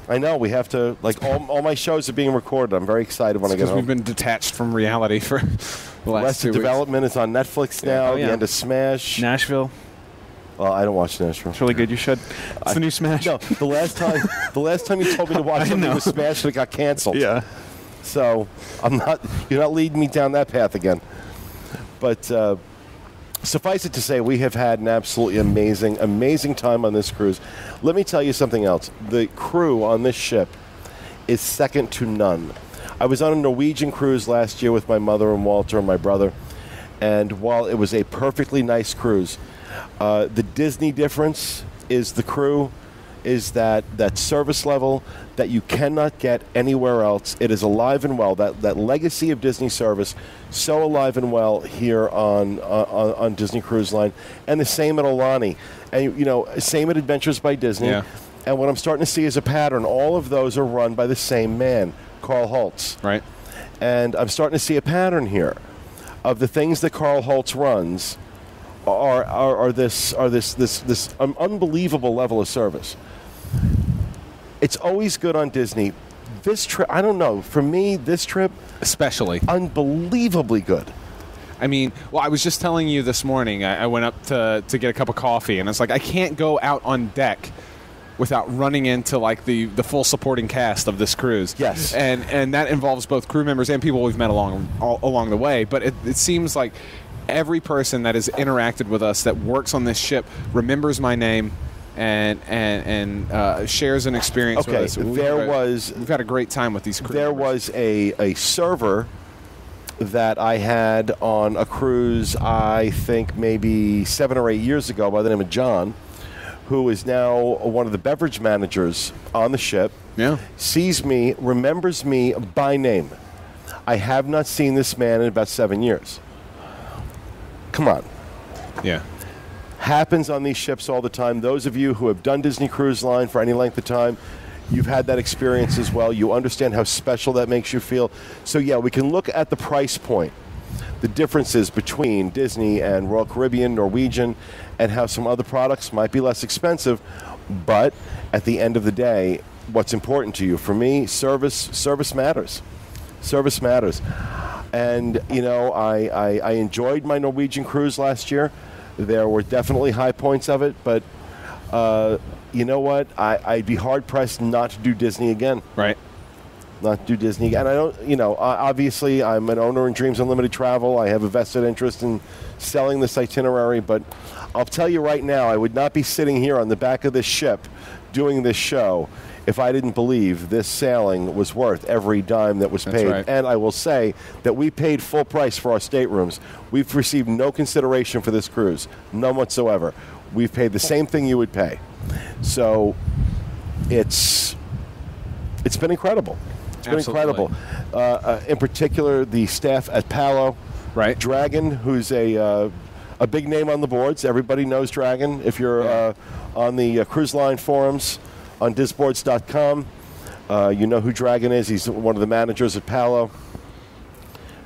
I know. We have to, all my shows are being recorded. I'm very excited when I get home. Because we've been detached from reality for the last Arrested 2 weeks. Development is on Netflix now. The end of Smash. Nashville. Well, I don't watch Nashville. It's really good. You should. It's the new Smash. No, the last time you told me to watch something with Smash, it got canceled. Yeah. So you're not leading me down that path again. But suffice it to say, we have had an absolutely amazing time on this cruise. Let me tell you something else. The crew on this ship is second to none. I was on a Norwegian cruise last year with my mother and Walter and my brother, and while it was a perfectly nice cruise, the Disney difference is the crew, is that service level that you cannot get anywhere else. It is alive and well. That legacy of Disney service, so alive and well here on Disney Cruise Line, and the same at Aulani, and same at Adventures by Disney. Yeah. And what I'm starting to see is a pattern. All of those are run by the same man, Carl Holtz. Right. And I'm starting to see a pattern here of the things that Carl Holtz runs are this unbelievable level of service. It's always good on Disney. This trip, I don't know. For me, this trip, especially, unbelievably good. I mean, well, I was just telling you this morning. I went up to get a cup of coffee, and it's like I can't go out on deck without running into like the full supporting cast of this cruise. Yes, and that involves both crew members and people we've met along the way. But it seems like every person that has interacted with us that works on this ship remembers my name and shares an experience with us. We've had a great time with these crew There members. was a server that I had on a cruise, I think maybe 7 or 8 years ago, by the name of John, who is now one of the beverage managers on the ship. Yeah. Sees me, remembers me by name. I have not seen this man in about 7 years. Come on. Yeah. Happens on these ships all the time. Those of you who have done Disney Cruise Line for any length of time, you've had that experience as well. You understand how special that makes you feel. So yeah, we can look at the price point, the differences between Disney and Royal Caribbean, Norwegian, and how some other products might be less expensive. But at the end of the day, what's important to you? For me, service matters. Service matters. And, I enjoyed my Norwegian cruise last year. There were definitely high points of it, but you know what? I'd be hard-pressed not to do Disney again. Right. Not to do Disney again. And I don't, obviously I'm an owner in Dreams Unlimited Travel. I have a vested interest in selling this itinerary, but I'll tell you right now, I would not be sitting here on the back of this ship doing this show if I didn't believe this sailing was worth every dime that was paid. That's right. And I will say that we paid full price for our staterooms. We've received no consideration for this cruise, none whatsoever. We've paid the same thing you would pay. So it's It's been incredible. It's been Absolutely. incredible. In particular, the staff at Palo. Right. Dragon, who's a big name on the boards. Everybody knows Dragon. If you're on the cruise line forums on disboards.com, you know who Dragon is. He's one of the managers at Palo.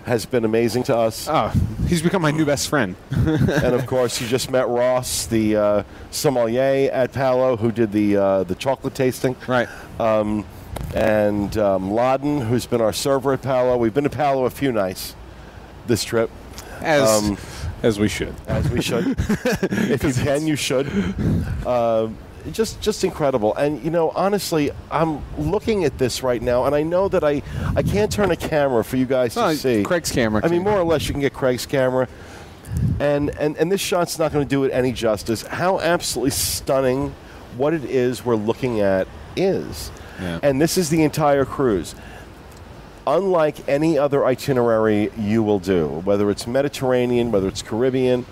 Has been amazing to us. Oh, he's become my new best friend. And of course, you just met Ross, the sommelier at Palo, who did the chocolate tasting. Right. And Laden, who's been our server at Palo. We've been to Palo a few nights this trip. As we should. As we should. If you can, you should. Just incredible. And, you know, honestly, I'm looking at this right now, and I know that I can't turn a camera for you guys to see. Craig's camera. I mean, more or less, you can get Craig's camera. And this shot's not going to do it any justice. How absolutely stunning what it is we're looking at is. Yeah. And this is the entire cruise. Unlike any other itinerary you will do, whether it's Mediterranean, whether it's Caribbean,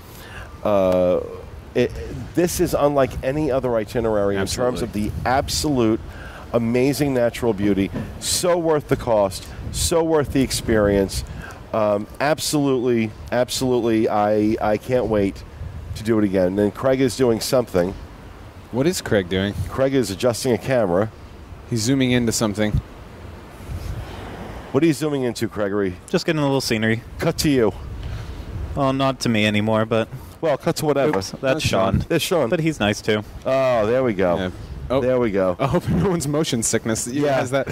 this is unlike any other itinerary in terms of the absolute amazing natural beauty. So worth the cost, so worth the experience. Absolutely, I can't wait to do it again. And Craig is doing something. What is Craig doing? Craig is adjusting a camera. He's zooming into something. What are you zooming into, Gregory? Just getting a little scenery. Cut to you. Well, not to me anymore, but... Well, cut to whatever. Oops, that's Shaun. There's Shaun. But he's nice, too. Oh, there we go. Yeah. Oh. There we go. I hope no one's motion sickness has that.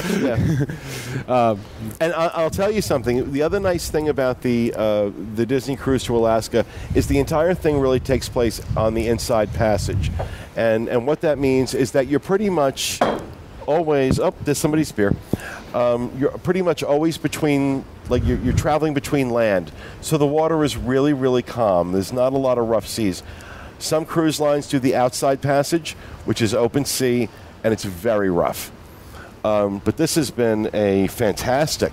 Yeah. And I'll tell you something. The other nice thing about the Disney cruise to Alaska is the entire thing really takes place on the inside passage. And what that means is that you're pretty much always... Oh, there's somebody's beer. You're pretty much always between... Like you're traveling between land. So the water is really, really calm. There's not a lot of rough seas. Some cruise lines do the outside passage, which is open sea, and it's very rough. But this has been a fantastic,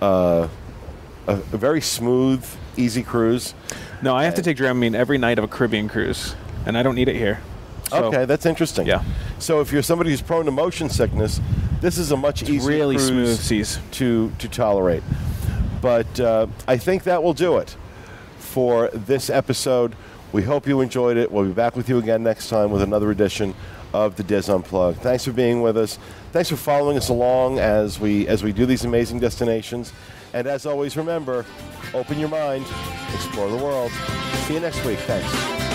a very smooth, easy cruise. No, I have to take Dramamine every night of a Caribbean cruise, and I don't need it here. So, Okay, that's interesting. Yeah. So if you're somebody who's prone to motion sickness, this is a much easier really cruise smooth seas to tolerate. But I think that will do it for this episode. We hope you enjoyed it. We'll be back with you again next time with another edition of the Diz Unplugged. Thanks for being with us. Thanks for following us along as we do these amazing destinations. And as always, remember, open your mind, explore the world. See you next week. Thanks.